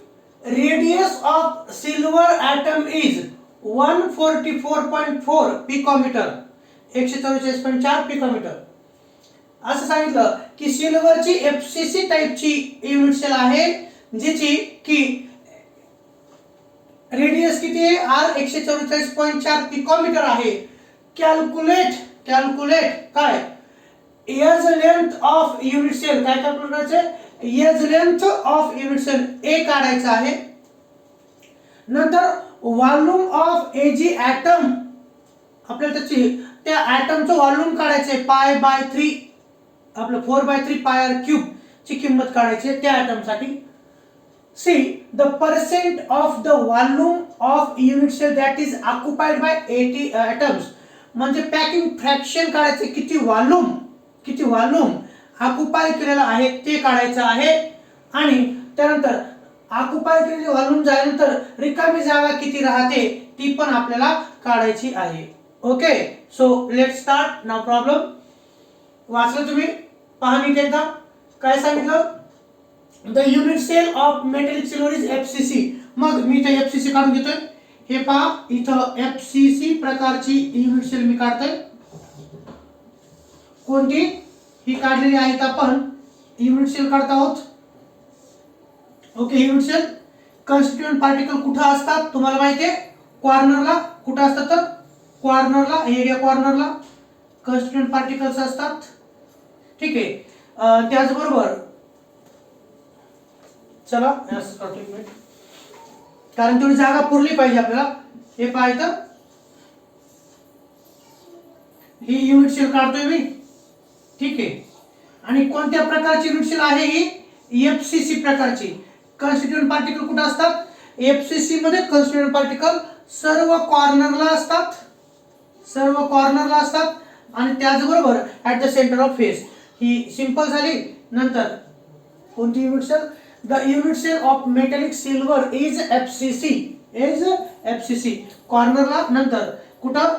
radius of silver atom is 144.4 picometre, 144.4 picometre. असं सांगितलं की सिल्वरची एफसीसी टाइपची युनिट सेल आहे जिची की रेडियस किती आहे आर 144.4 पिकोमीटर आहे. कॅल्क्युलेट काय edge length of unit cell, काय कॅल्क्युलेट करायचं edge length of unit cell A काढायचं आहे. नंतर व्हॉल्यूम ऑफ एजी ॲटम, आपल्याला त्याची त्या ॲटमचं व्हॉल्यूम काढायचं पाय बाय 3, आपलं 4/3 पाय आर क्यूब ची किंमत काढायची आहे त्या ॲटम साठी. C the percent of the volume of unit cell that is occupied by 80 atoms, म्हणजे पॅकिंग फ्रॅक्शन काढायचे किती व्हॉल्यूम ऑक्युपाय केलेलं आहे ते काढायचं आहे. आणि त्यानंतर ऑक्युपाय केलेली व्हॉल्यूम झाल्यानंतर रिकामी जागा किती राहते ती पण आपल्याला काढायची आहे. Okay, so let start. No problem. वाचलं तुम्ही? पहा नीट एकदा काय सांगितलं. The unit cell of metallic silver is FCC. मग मी इथे एफसीसी काढून घेतोय. हे पहा इथं एफसीसी प्रकारची युनिट सेल मी काढतोय. कोणती? ही काढलेली आहेत आपण युनिट सेल काढत आहोत. Okay, unit cell constituent particle कुठे असतात तुम्हाला माहिती आहे? कॉर्नरला. कुठे असतात तर कॉर्नरला, एरिया कॉर्नरला कॉन्स्टिट्यूएंट पार्टिकल्स असतात. ठीक आहे. त्याचबरोबर चला असं करतो एक मिनिट, कारण थोडी जागा पुरली पाहिजे आपल्याला. हे पाहायचं, ही युनिट सेल काढतोय मी. ठीक आहे. आणि कोणत्या प्रकारची युनिट सेल आहे ही? एफसीसी प्रकारची. कॉन्स्टिट्यूएंट पार्टिकल कुठे असतात? एफसीसी मध्ये कॉन्स्टिट्यूएंट पार्टिकल सर्व कॉर्नरला असतात आणि त्याचबरोबर at the centre of face. ही सिंपल झाली. नंतर कोणती unit cell? The unit cell of metallic silver is FCC. कॉर्नरला. नंतर कुठं?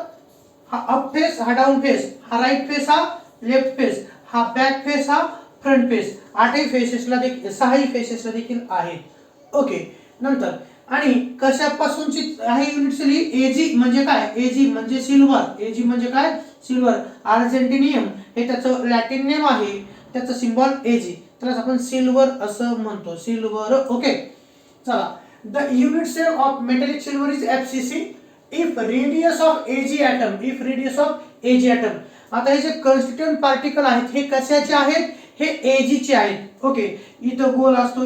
हा अप फेस, हा डाऊन फेस, हा राईट फेस, हा लेफ्ट फेस, हा बॅक फेस, हा फ्रंट फेस. 8 फेसेसला देखील 6 फेसेसला देखील आहे. ओके. नंतर आणि कशापासूनची आहे युनिट सेल ही? एजी म्हणजे काय? एजी म्हणजे सिल्वर. एजी म्हणजे काय? सिल्वर. अर्जेंटिनियम हे त्याचं लॅटिन नेम आहे, त्याचं सिम्बॉल एजी. त्याला आपण सिल्वर असं म्हणतो. सिल्वर. ओके, चला. The unit cell of metallic silver is FCC if radius of AG atom. आता हे जे कॉन्स्टिट्यूएंट पार्टिकल आहेत हे कशाचे आहेत? हे एजी चे आहेत. ओके, इथं गोल असतो,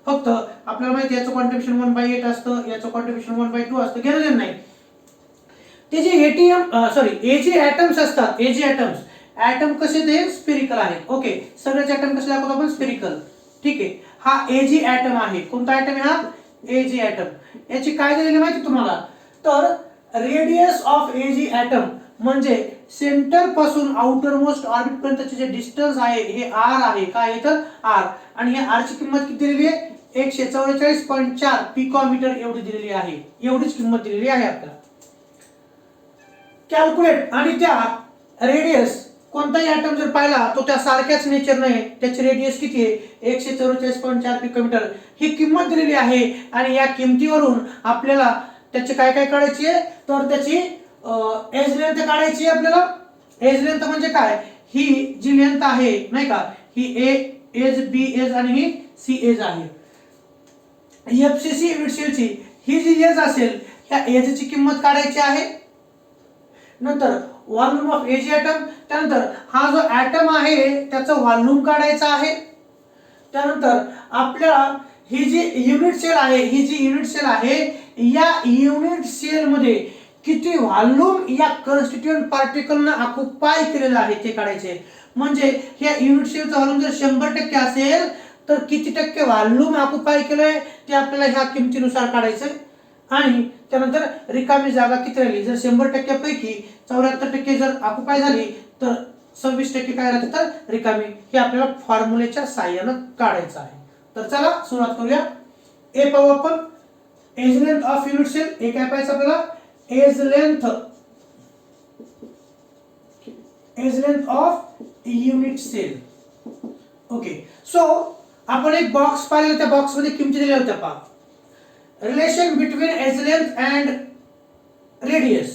फक्त आपल्याला माहिती याचं कॉन्ट्रिब्युशन 1/8 असतं, याचं कॉन्ट्रिब्युशन 1/2 असतं. गरज नाही. ते जे एजी ॲटम्स असतात, ॲटम कसे ते स्फेरिकल आहेत. ओके, सगळेच ॲटम कसे दाखवतो आपण? स्फेरिकल. ठीक आहे. हा एजी ॲटम आहे. कोणता ॲटम आहे हा? AG atom. याची काय दिलेली माहिती तुम्हाला? तर रेडियस ऑफ एजी ॲटम म्हणजे सेंटर पासून आउटर मोस्ट ऑर्बिट पर्यंतचे जे डिस्टन्स आहे हे आर आहे. काय आहे तर आर. आणि या आर ची किंमत किती दिलेली आहे? 144.4 पिकोमीटर एवढी दिलेली आहे. एवढीच किंमत दिलेली आहे आपल्याला. कॅल्क्युलेट. आणि त्या रेडियस कोणताही ॲटम जर पाहिला तो त्या सारख्याच नेचर नाही, त्याची रेडियस किती आहे? 144.4 पिकोमीटर ही किंमत दिलेली आहे. आणि या किमतीवरून आपल्याला त्याची काय काढायची आहे? तर त्याची एज लेंथ काढायची आहे आपल्याला. एज लेंथ म्हणजे काय? ही जी लेंथ आहे नाही का, ही ए एज, बी एज आणि ही सी एज आहे. एफसीसी युनिट सेलची ही जी एज असेल ह्या एजची किंमत काढायची आहे. नंतर व्हॉल्यूम ऑफ एजी ॲटम. त्यानंतर हा जो ॲटम आहे त्याचं व्हॉल्यूम काढायचं आहे. त्यानंतर आपल्याला ही जी युनिट सेल आहे या युनिट सेल मध्ये किती व्हॉल्यूम या कॉन्स्टिट्यूएंट पार्टिकलने ऑक्युपाय केलेलं आहे ते काढायचे. म्हणजे ह्या युनिट सेलचं व्हॉल्यूम जर 100% असेल तर किती टक्के व्हॉल्यूम ऑक्युपाय केलंय ते आपल्याला ह्या किमतीनुसार काढायचं. आणि त्यानंतर रिकामी जागा किती राहिली? जर 100% पैकी 74% जर ऑक्युपाय झाली तर 26% काय राहते तर रिकामी. हे आपल्याला फॉर्म्युलेच्या साहाय्याने काढायचं आहे. तर चला सुरुवात करूया. ए पाहू आपण. Edge length of unit cell. A काय पाहायचं आपल्याला? Edge length of unit cell. Okay, so आपण एक बॉक्स पाहिलेला, त्या बॉक्स मध्ये किमती दिल्या होत्या. पहा, relation between edge length and radius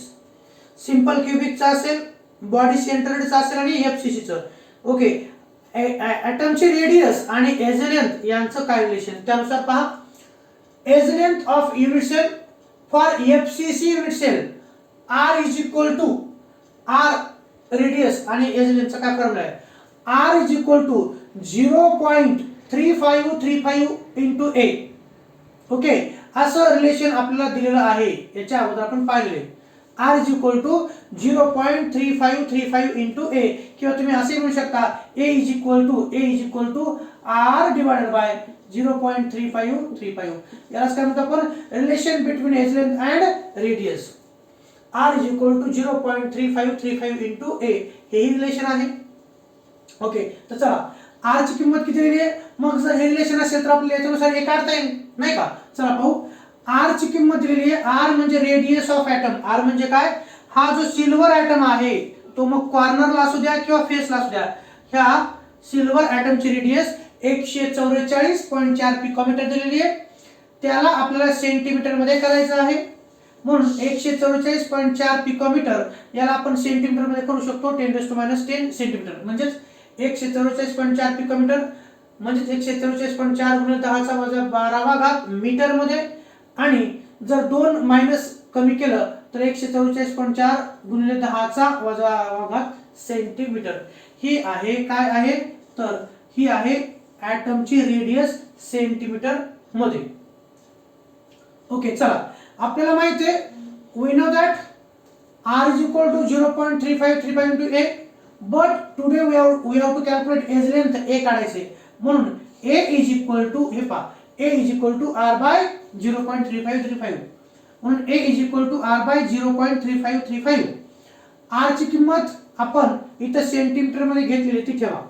simple क्युबिकचा असेल, बॉडी सेंटर्डचा असेल आणि एफसीसीचं. ओके, ॲटमची रेडियस आणि एज लेंथ यांचं काय रिलेशन, त्यानुसार पहा. Edge length of unit cell for FCC unit cell R is equal to R radius आणि एज लेंथचा काय फॉर्म्युला आहे, R is equal to 0.3535 into A. Okay, असं रिलेशन आपल्याला दिलेलं आहे, याच्या अगोदर आपण पाहिले. R is equal to 0.3535 into A, किंवा तुम्ही असे म्हणू शकता A is equal to R divided by 0.3535. यालाच काय म्हणतो आपण, relation between edge length and radius. R is equal to 0.3535 into A, हे रिलेशन आहे. ओके, तर चला आर ची किंमत किती दिली आहे, मग जर हे रिलेशन असेल तर आपल्याला याच्यानुसार हे काढता येईल नाही का. चला पाहू. आर ची किंमत दिलेली आहे, आर म्हणजे रेडियस ऑफ ॲटम. आर म्हणजे काय, हा जो सिल्वर ॲटम आहे तो मग कॉर्नरला असू द्या किंवा फेसला असू द्या, ह्या सिल्वर ॲटमची रेडियस 144.4 पिकोमीटर दिलेली आहे. त्याला आपल्याला सेंटीमीटर मध्ये करायचं आहे, म्हणून 144.4 पिकोमीटर याला आपण सेंटीमीटर मध्ये करू शकतो. 10⁻10 सेंटीमीटर म्हणजेच 144.4 पिकोमीटर म्हणजेच 144.4 गुणिले 10⁻12 मीटर मध्ये. आणि जर 2 मायनस कमी केलं तर 144.4 गुणिले 10⁻12 सेंटीमीटर. ही आहे काय आहे, तर ही आहे ॲटमची रेडियस सेंटीमीटर मध्ये. ओके, चला आपल्याला माहिती आहे, we know that R is equal to 0.3535 into A, but today we have to calculate edge length. A काढायचे, म्हणून ए इज इक्वल टू, हे पहा, A is equal to R by 0.3535, म्हणून A is equal to R by 0.3535. R ची किंमत आपण इथं centimetre मध्ये घेतलेली ती ठेवा,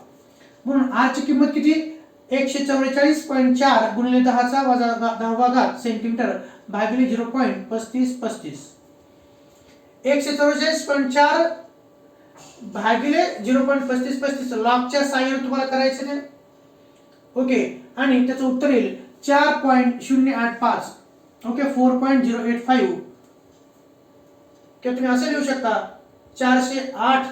म्हणून आर ची किंमत किती, 144.4 गुणिले 10⁻10 सेंटीमीटर भागिले 0.3535. 144.4 भागिले 0.3535 लॉगच्या साहाय्याने तुम्हाला करायचं आहे. ओके, आणि त्याचं उत्तर येईल 4.085. ओके, 4.085, किंवा तुम्ही असं लिहू शकता 408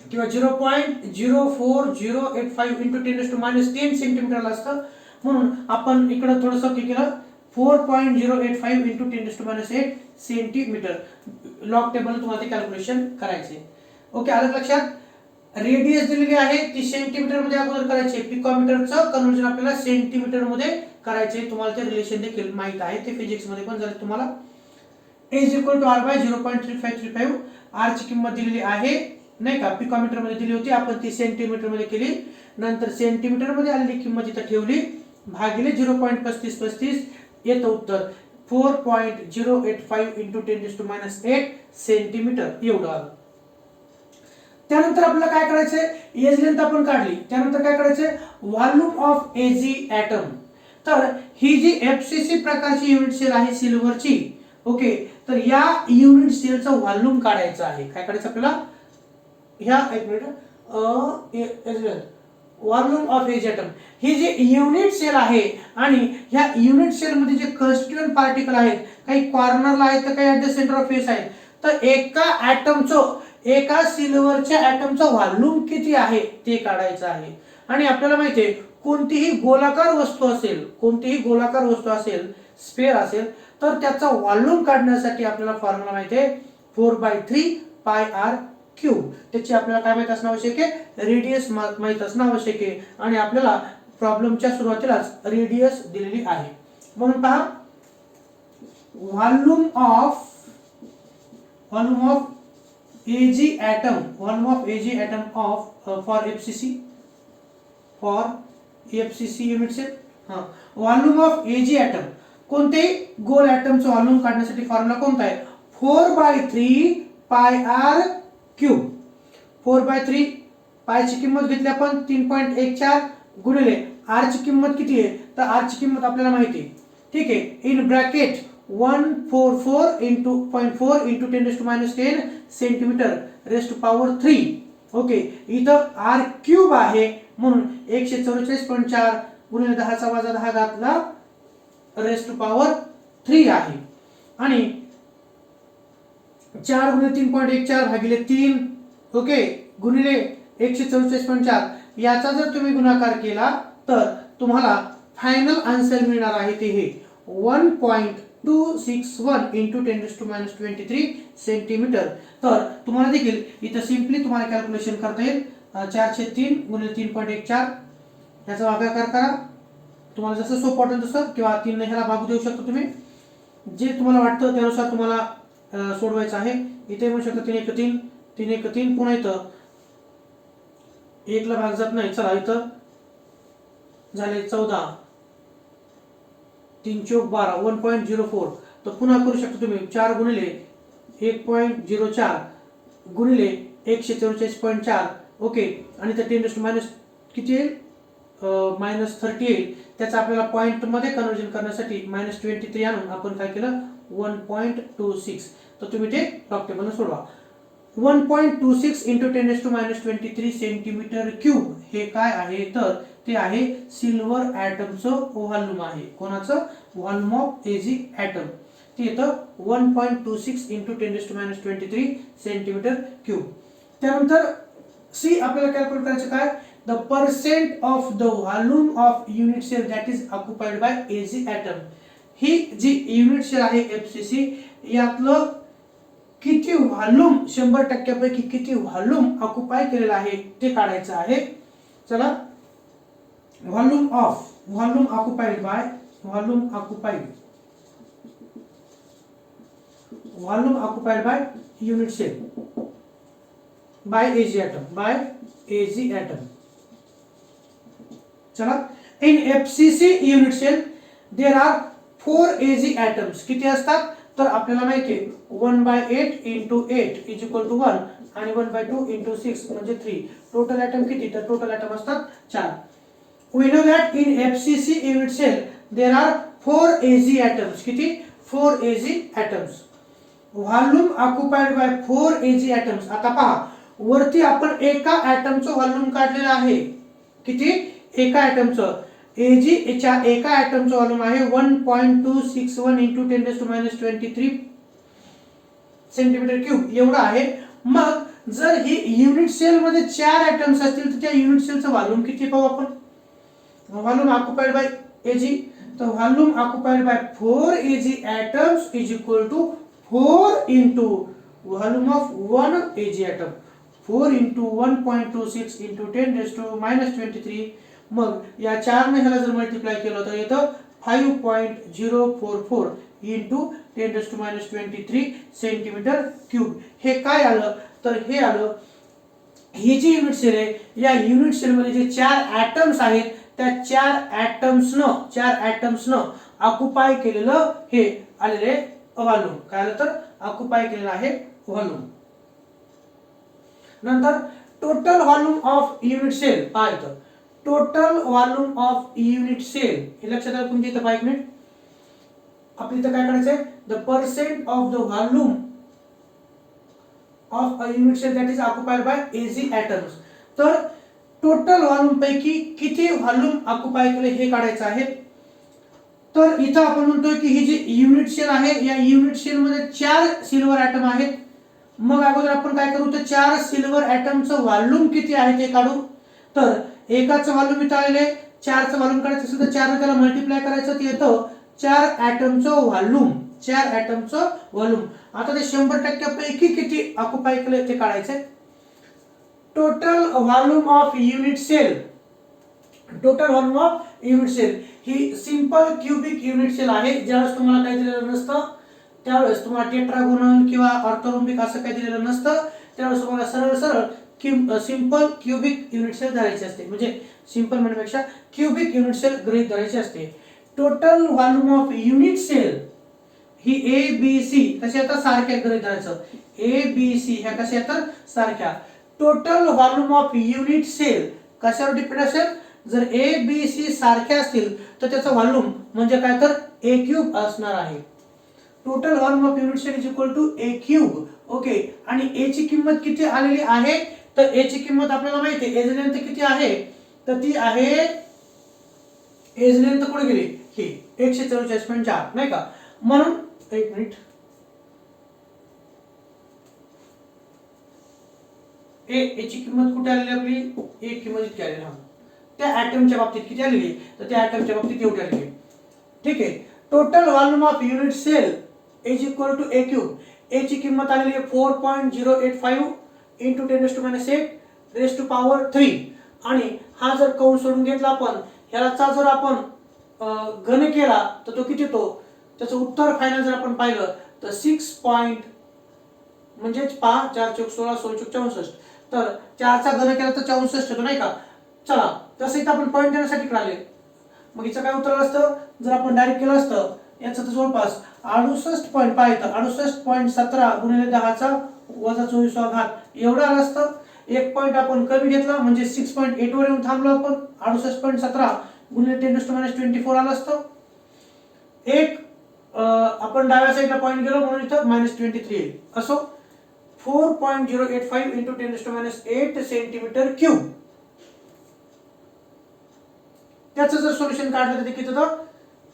किंवा 0.04085 इंटू 10⁻10 सेंटीमीटरला असतं, म्हणून आपण इकडे थोडंसं केलं 4.085 इंटू 10⁻8 सेंटीमीटर. लॉग टेबल तुम्हाला ते कॅल्क्युलेशन करायचे. ओके, आलं लक्षात. रेडियस दिलेली आहे ती सेंटीमीटर मध्ये अगोदर करायची, पिकोमीटरचं कन्व्हर्जन आपल्याला सेंटीमीटर मध्ये करायचे. तुम्हाला ते रिलेशन देखील माहित आहे, ते फिजिक्स मध्ये पण झाले तुम्हाला. A is equal to R by 0.3535. R ची किंमत दिलेली आहे नाही का, पिकोमीटर मध्ये दिली होती, आपण ती सेंटीमीटर मध्ये केली, नंतर सेंटीमीटर मध्ये आलेली किंमत इथं ठेवली, भागिले 0.3535 येतं उत्तर 4.085 इंटू 10⁻8 सेंटीमीटर एवढं आलं. त्यानंतर आपल्याला काय करायचंय, एज लेंथ आपण काढली, त्यानंतर काय करायचंय, व्हॉल्यूम ऑफ एजी ॲटम. तर ही जी एफसीसी प्रकारची युनिट सेल आहे सिल्वरची, ओके, तर या युनिट सेलचं व्हॉल्यूम काढायचं आहे. काय करायचं आपल्याला, ह्या एक minute, volume of edge atom, ही जी युनिट सेल आहे आणि ह्या युनिट सेल मध्ये जे कॉन्स्टिट्यूएंट पार्टिकल आहेत, काही कॉर्नरला आहेत तर काही at the centre of face आहेत, तर एका सिल्वरच्या ॲटमचं व्हॉल्यूम किती आहे ते काढायचं आहे. आणि आपल्याला माहिती आहे, कोणतीही गोलाकार वस्तू असेल, स्फेअर असेल, तर त्याचा व्हॉल्यूम काढण्यासाठी आपल्याला फॉर्म्युला माहिती आहे 4/3πr³. त्याची आपल्याला काय माहित असणं आवश्यक आहे, रेडियस माहित असणं आवश्यक आहे. आणि आपल्याला प्रॉब्लेमच्या सुरुवातीलाच रेडियस दिलेली आहे, म्हणून पहा, volume of AG atom for FCC unit cell. Volume of AG atom, कोणतेही गोल ॲटमचं व्हॉल्यूम काढण्यासाठी फॉर्म्युला कोणता आहे, 4/3πr³. 4/3 पाय ची किंमत घेतली आपण 3.14 गुणिले आर ची किंमत किती आहे, तर आर ची किंमत आपल्याला माहिती आहे, ठीक आहे, in bracket 144 into 0.4 into 10⁻10 centimetre raised to power 3. Okay, इथं आर क्यूब आहे, म्हणून 144.4 गुणिले 10⁻10 रेस्ट टू पॉवर 3 आहे. आणि 4 गुणिले 3.14 भागिले 3, ओके, गुणिले 144.4 याचा जर तुम्ही गुणाकार केला तर तुम्हाला फायनल आन्सर मिळणार आहे ते हे 1.261 इंटू 10⁻23 सेंटीमीटर. तर तुम्हाला देखील इथं सिंपली तुम्हाला कॅल्क्युलेशन करता येईल. 4/3 गुणिले 3.14 याचा भागाकार करा, तुम्हाला जसं सोपं वाटेल तसं, किंवा 3 ने ह्याला भाग देऊ शकता तुम्ही, जे तुम्हाला वाटतं त्यानुसार तुम्हाला सोडवायचं आहे. इथे म्हणू शकता 3 1 3 3 1 3, पुन्हा इथं 1 ला भाग जात नाही. चला इथं झाले 14, 3 चौक 12, 1.04. तर पुन्हा करू शकता तुम्ही 4 गुणिले 1.04 गुणिले 144.4. ओके, आणि त्या 10 किती येईल, -30 येईल. त्याचा आपल्याला पॉइंट मध्ये कन्वर्जन करण्यासाठी -23 आणून आपण काय केलं 1.26. तर तुम्ही ते लॉग टेबल सोडवा. 1.26 इंटू 10⁻23 सेंटीमीटर क्यूब हे काय आहे, तर ते आहे सिल्वर ॲटमचं व्हॉल्यूम आहे. कोणाचं? Volume of AG atom. ते येतं 1.26 इंटू 10⁻23 सेंटीमीटर क्यूब. त्यानंतर सी आपल्याला कॅल्क्युलेट करायचं काय, the percent of the volume of unit cell that is occupied by ag atom. ही जी युनिट सेल आहे एफसीसी, यातलं किती व्हॉल्यूम, 100% पैकी किती व्हॉल्यूम ऑक्युपाय केलेलं आहे ते काढायचं आहे. चला, volume occupied by unit cell by ag atom. चला, in FCC unit cell there are 4 ag atoms. किती असतात, तर आपल्याला माहिती आहे 1/8 इंटू 8 इज इक्वल टू 1 आणि 1/2 इंटू 6 म्हणजे 3. टोटल ॲटम किती, तर टोटल ॲटम असतात 4. We know that in FCC unit cell there are 4 ag atoms. किती, 4 ag atoms. Volume occupied by 4 ag atoms. आता पहा, वरती आपण एका ॲटमचं व्हॉल्यूम काढलेलं आहे. किती, एका ॲटमचं. एजीच्या एका ॲटमचं व्हॉल्यूम आहे 1.261 इंटू 10⁻23 सेंटीमीटर क्यूब एवढं आहे. मग जर ही युनिट सेल मध्ये 4 ॲटम्स असतील तर त्या युनिट सेलचं व्हॉल्यूम किती पाहू आपण. व्हॉल्यूम ऑक्युपाइड बाय एजी, तर volume occupied by 4 ag atoms is equal to 4 into volume of 1 AG atom. 4 into 1.26 into 10⁻23. मग या 4 ने ह्याला जर मल्टिप्लाय केलं तर येतं 5.044 इंटू 10⁻23 सेंटीमीटर क्यूब. हे काय आलं, तर हे आलं, ही जी युनिट सेल आहे या युनिट सेल मध्ये जे 4 ॲटम्स आहेत त्या 4 ॲटम्सनं ऑक्युपाय केलेलं हे आलेले व्हॉल्यूम. काय आलं, तर ऑक्युपाय केलेलं आहे व्हॉल्यूम. नंतर total volume of unit cell पाहायचं. Total volume of unit cell हे लक्षात आलं तुमच्या इथं. 5 मिनिट आपल्या इथं काय करायचंय, the percent of the volume of a unit cell that is occupied by AG atoms. तर टोटल व्हॉल्यूम पैकी किती व्हॉल्यूम ऑक्युपाय केले हे काढायचं आहे. तर इथं आपण म्हणतोय की ही जी युनिट सेल आहे या युनिट सेल मध्ये 4 सिल्वर ॲटम आहेत. मग अगोदर आपण काय करू, तर 4 सिल्वर ॲटमचं व्हॉल्यूम किती आहे ते काढू. तर एकाचं व्हॉल्यूम इथं आलेले, 4चं व्हॉल्यूम काढायचं असेल तर 4 ने त्याला मल्टिप्लाय करायचं, ते येतं 4 ॲटमचं व्हॉल्यूम. आता ते 100% पैकी किती ऑक्युपाय केले ते काढायचंय. Total volume of unit cell ही सिंपल क्यूबिक युनिट सेल आहे. ज्यावेळेस तुम्हाला काही दिलेलं नसतं त्यावेळेस, तुम्हाला टेट्रागोनल किंवा ऑर्थोरोम्बिक असं काही दिलेलं नसतं त्यावेळेस तुम्हाला सरळ सिंपल क्यूबिक युनिट सेल धरायची असते. म्हणजे सिंपल म्हणण्यापेक्षा क्यूबिक युनिट सेल गृहीत धरायची असते. Total volume of unit cell ही ए बी सी कशा येतात, सारख्या गृहीत धरायचं. ए बी सी ह्या कशा येतात, सारख्या. Total volume of unit cell कशावर डिपेंड असेल, जर ए बी सी सारख्या असतील तर त्याचं व्हॉल्यूम म्हणजे काय, तर ए क्यूब असणार आहे. Total volume of unit cell is equal to A cube. Okay, आणि ए ची किंमत किती आलेली आहे, तर ए ची किंमत आपल्याला माहिती आहे. एज लेंथ किती आहे, तर ती आहे, एज लेंथ कुठे गेली, ही 144.4 नाही का. म्हणून एक मिनिट, याची किंमत कुठे आलेली आपली ए किंमत इतकी आलेली आहे. त्या ऍटमच्या बाबतीत किती आलेली तर त्या ऍटमच्या बाबतीत एवढी आलेली. ठीक आहे. Total volume of unit cell is equal to A cube. ए ची किंमत आलेली आहे 4.085 इंटू 10⁻8 रेज टू पॉवर 3. आणि हा जर कंस सोडून घेतला आपण ह्याचा जर आपण घन केला तर तो किती येतो त्याचं उत्तर फायनल जर आपण पाहिलं तर 6. म्हणजेच 5 4 चौक 16 16 चौक 64. तर 4 चा घन केला तर 64 येतो नाही का. चला तसं इथं आपण पॉईंट देण्यासाठी काढले. मग हिचं काय उत्तर असतं जर आपण डायरेक्ट केलं असतं याचं तर जवळपास 68 पाहिजे 68.17 गुणिले 10 वजा 24 एवढं आलं असतं. एक पॉईंट आपण कमी घेतला म्हणजे 6.8 वर येऊन थांबलो आपण. 68.17 गुणिले 10⁻24 आलं असतं. एक आपण डाव्या साईडला पॉईंट गेलो म्हणून इथं -23 येईल. असो 4.085 इंटू 10⁻8 सेंटीमीटर क्यूब. त्याचं जर सोल्युशन काढलं तर ते किती होतं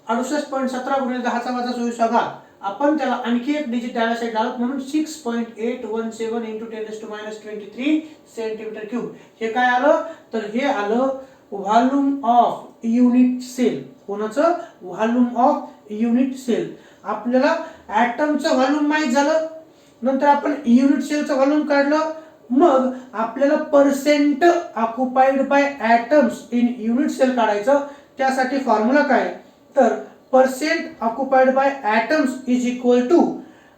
68.17 गुणिले 10 वजा 24. आपण त्याला आणखी एक डिजिट डाव्या साईडला आलो म्हणून 6.817 इंटू 10⁻23 सेंटीमीटर क्यूब. हे काय आलं तर हे आलं व्हॉल्यूम ऑफ युनिट सेल. कोणाचं व्हॉल्यूम ऑफ युनिट सेल. आपल्याला ऍटमचं व्हॉल्यूम माहित झालं. नंतर आपण युनिट सेलचं व्हॉल्यूम काढलं. मग आपल्याला percent occupied by atoms in unit cell काढायचं. त्यासाठी फॉर्म्युला काय तर percent occupied by atoms is equal to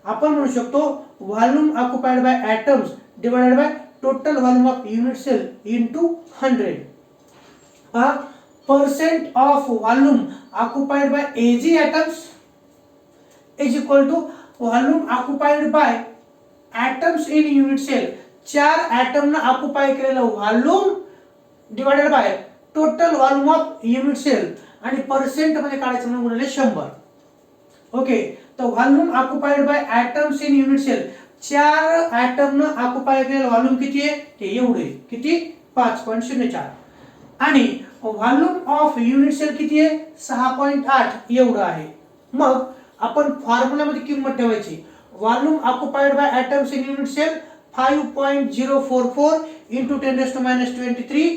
आपण म्हणू शकतो volume occupied by atoms divided by total volume of unit cell into 100. Percent of volume occupied by AG atoms is equal to volume occupied by atoms in unit cell. 4 atom ना occupy केलेलं volume divided by total volume of unit cell आणि percent मध्ये काढायचं म्हणून गुणिले 100. ओके. तर volume occupied by atoms in unit cell 4 atom ना ऑक्युपाय केलेलं व्हॉल्यूम किती आहे ते एवढे किती 5.04. आणि व्हॉल्यूम ऑफ युनिट सेल किती आहे 6.8 एवढं आहे. मग आपण फॉर्म्युल्यामध्ये किंमत ठेवायची. Volume occupied by atoms in unit cell 5.044 into 10⁻23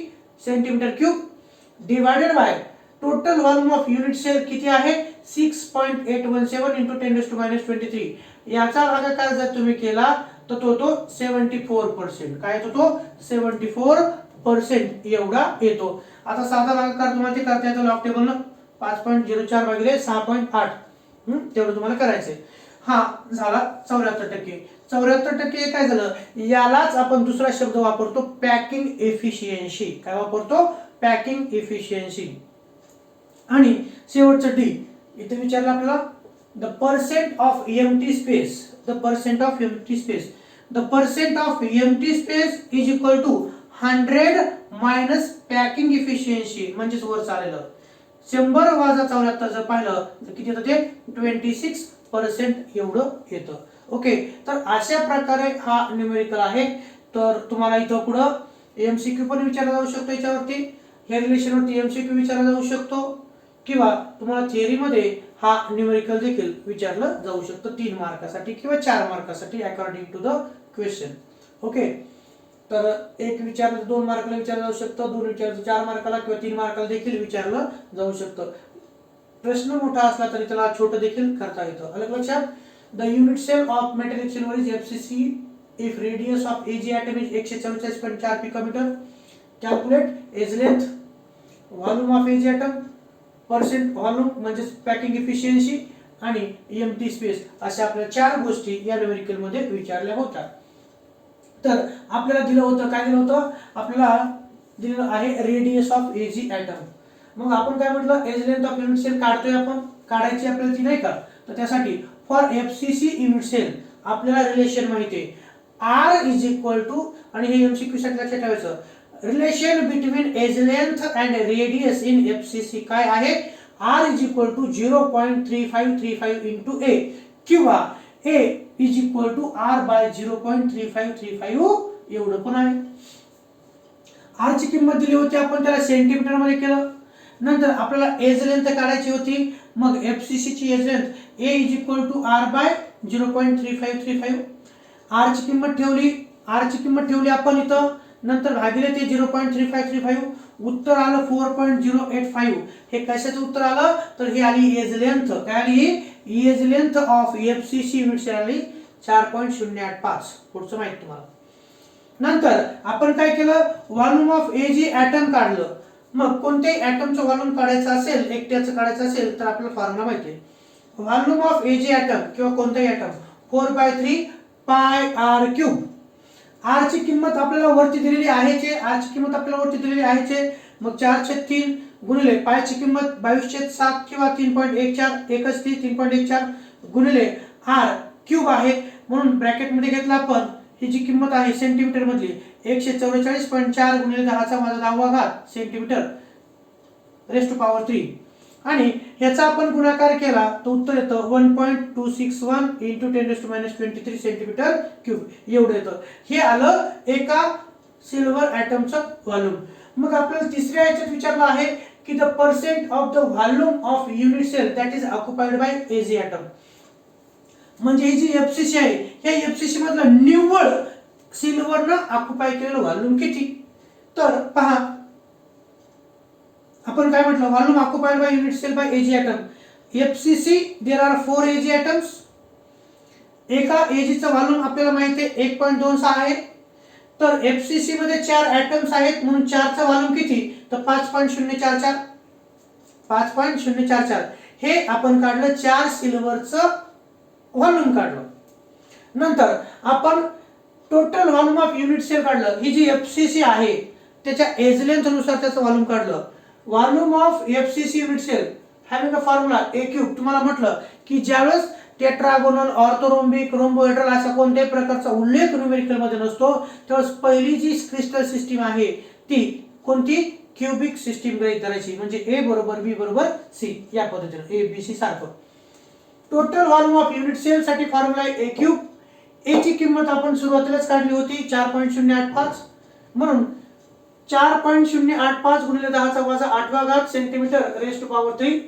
centimetre cube divided by total volume of unit cell किती आहे 6.817 इंटू 10⁻23. याचा भागाकार जर तुम्ही केला तर तो 74%. काय येतो तो 74% एवढा येतो. आता साधा भागाकार तुम्हाला ते करता येतो लॉग टेबलनं 5.04 भागिले 6.8 तेवढं तुम्हाला करायचंय. हा झाला 74%. 74% काय झालं यालाच आपण दुसरा शब्द वापरतो पॅकिंग एफिशियन्सी. काय वापरतो पॅकिंग एफिशियन्सी. आणि शेवटचं डी इथे विचारलं आपल्याला the percent of empty space. The percent of empty space. The percent of empty space is equal to 100 minus packing efficiency म्हणजेच वर चाललेलं 100 वजा 74 जर पाहिलं तर किती येतं ते 26% एवढं येतं. ओके. तर अशा प्रकारे हा न्यूमेरिकल आहे. तर तुम्हाला इथं पुढं एमसीक्यू पण विचारला जाऊ शकतो. याच्यावरती हे रिलेशन वरती एमसीक्यू विचारला जाऊ शकतो किंवा तुम्हाला थिअरी मध्ये हा न्यूमेरिकल देखील विचारलं जाऊ शकतं 3 मार्कासाठी किंवा 4 मार्कासाठी according to the question. Okay. तर एक विचारलं 2 मार्काला विचारलं जाऊ शकतं, 2 विचारलं 4 मार्काला किंवा 3 मार्काला देखील विचारलं जाऊ शकतं. प्रश्न मोठा असला तरी त्याला छोटं देखील करता येतं. आलं लक्षात. The unit cell of metallic silver is FCC if radius of AG atom is 144.4 picometre. Calculate edge length, volume of AG atom, percent volume म्हणजे पॅकिंग एफिशियन्सी आणि एम्प्टी स्पेस अशा आपल्या 4 गोष्टी या न्यूमेरिकल मध्ये विचारल्या होत्या. तर आपल्याला दिलं होतं काय दिलं होतं आपल्याला दिलेलं आहे रेडियस ऑफ एजी एटम. मग आपण काय म्हटलं edge length of unit cell काढतोय आपण काढायची आपल्याला ती नाही का. तर त्यासाठी फॉर एफसीसी युनिट सेल आपल्याला रिलेशन माहिती आहे आर इज इक्वल टू आणि हे एमसीक्यू साठी लक्षात ठेवायचं relation between edge length and radius in FCC काय आहे R is equal to 0.3535 into A किंवा A is equal to R by 0.3535 एवढं पण आहे. आर ची किंमत दिली होती आपण त्याला सेंटीमीटर मध्ये केलं. नंतर आपल्याला एज लेंथ काढायची होती. मग एफसीसी ची edge length A is equal to R by 0.3535. R ची किंमत ठेवली आर ची किंमत ठेवली आपण इथं, नंतर भागिले ते 0.3535, उत्तर आलं 4.085. हे कशाचं उत्तर आलं तर हे आली एज लेंथ. काय आली? Edge length of FCC unit cell आली 4.085. पुढचं माहित तुम्हाला. नंतर आपण काय केलं, व्हॉल्यूम ऑफ एजी ऍटम काढलं. मग कोणत्याही ऍटमचं व्हॉल्यूम काढायचं असेल, एकट्याचं काढायचं असेल तर आपल्याला फॉर्म्युला माहिती आहे. व्हॉल्यूम ऑफ एजी ऍटम किंवा कोणताही ऍटम 4/3 पाय आर क्यूब. आर ची किंमत आपल्याला वरती दिलेली आहे, आर ची किंमत आपल्याला वरती दिलेली आहे. मग 4/3 गुणिले पायची किंमत 22/7 किंवा 3.14, एकच ती 3.14 गुणिले आर क्यूब आहे, म्हणून ब्रॅकेट मध्ये घेतला आपण. ही जी किंमत आहे सेंटीमीटर मधली 144.4 गुणिले 10⁻10 सेंटीमीटर रेस टू पॉवर 3. आणि ह्याचा आपण गुणाकार केला तर उत्तर येतं 1.261 × 10⁻23 सेंटीमीटर क्यूब एवढं येतं. हे आलं एका सिल्वर ऍटमचं व्हॉल्यूम. मग आपल्याला तिसऱ्या ह्याच्यात विचारलं आहे की the percent of the volume of unit cell that is occupied by AG atom. म्हणजे ही जी एफसीसी आहे, ह्या एफसीसी मधलं निव्वळ सिल्वरनं ऑक्युपाय केलेलं व्हॉल्यूम किती. तर पहा, आपण काय म्हटलं, volume occupied by unit cell by AG atom. FCC there are 4 AG atoms. एका एजीचं व्हॉल्यूम आपल्याला माहिती आहे 1.26 आहे. तर एफसीसी मध्ये 4 ऍटम्स आहेत, म्हणून 4 चा व्हॉल्यूम किती तर 5.044. 5.044 हे आपण काढलं 4 सिल्वरचं व्हॉल्यूम काढलं. नंतर आपण total volume of unit cell काढलं. ही जी एफसीसी आहे त्याच्या एज लेंथ नुसार त्याचं व्हॉल्यूम काढलं. Volume of FCC unit cell having a formula a cube. तुम्हाला म्हटलं की ज्यावेळेस टेट्रागोनल, ऑर्थोरोम्बिक, रोम्बोहेड्रल अशा कोणत्याही प्रकारचा उल्लेख न्यूमेरिकल मध्ये नसतो, त्यावेळेस पहिली जी क्रिस्टल सिस्टीम आहे ती कोणती, क्यूबिक सिस्टीम गृहीत धरायची. म्हणजे ए बरोबर बी बरोबर सी, या पद्धतीने ए बी सी सारखं. Total volume of unit cell साठी फॉर्म्युला ए क्यूब. ए ची किंमत आपण सुरुवातीलाच काढली होती 4.085, म्हणून 4.085 गुणिले 10⁻8 सेंटीमीटर रेस टू पॉवर 3.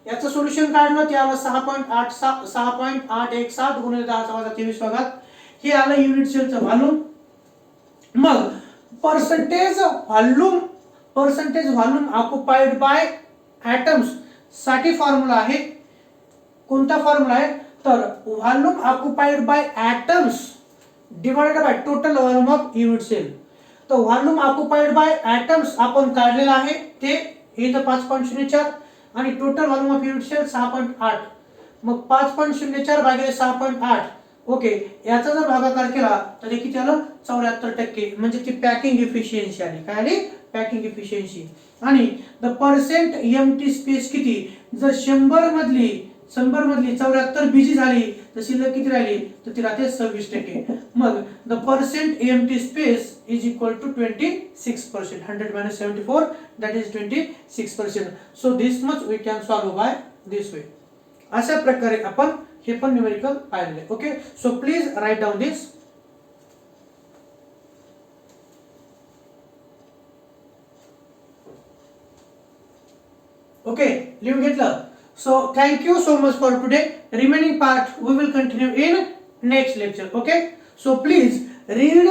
याचं सोल्युशन काढलं ते आलं 6.817 गुणिले 10⁻23. हे आलं युनिट सेलचं व्हॉल्यूम. मग percentage volume occupied by atoms साठी फॉर्म्युला आहे. कोणता फॉर्म्युला आहे तर volume occupied by atoms divided by total volume of unit cell. तर व्हॉल्यूम ऑक्युपाइड बाय ऍटम्स आपण काढलेला आहे, ते इथं 5.04 आणि total volume of unit cell 6.8. मग 5.04 भागिले 6.8. ओके, याचा जर भागाकार केला तर हे किती आलं 74%. म्हणजे ती पॅकिंग इफिशियन्सी आली. काय आली? Packing efficiency. आणि द पर्सेंट एम्प्टी स्पेस किती, जर 100 मधली 74 बिजी झाली तर शिल्लक किती राहिली तर ती राहते 26%. मग the percent empty space is equal to 26%. 100 - 74 that is 26%. So this much we can solve by this way. अशा प्रकारे आपण हे पण न्यूमेरिकल पाहिले. Okay, so please write down this. Okay, लिहून घेतलं. So thank you so much for today. Remaining part we will continue in next lecture. Okay, so please read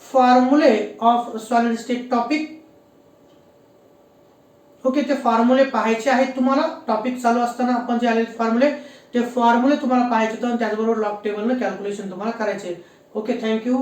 formulae of solid state topic. Okay, ते फॉर्म्युले पाहायचे आहेत तुम्हाला. Topic चालू असताना आपण जे आलेले फॉर्म्युले, ते फॉर्म्युले तुम्हाला पाहायचे तर त्याचबरोबर लॉग टेबलने कॅल्क्युलेशन तुम्हाला करायचे. Okay, thank you.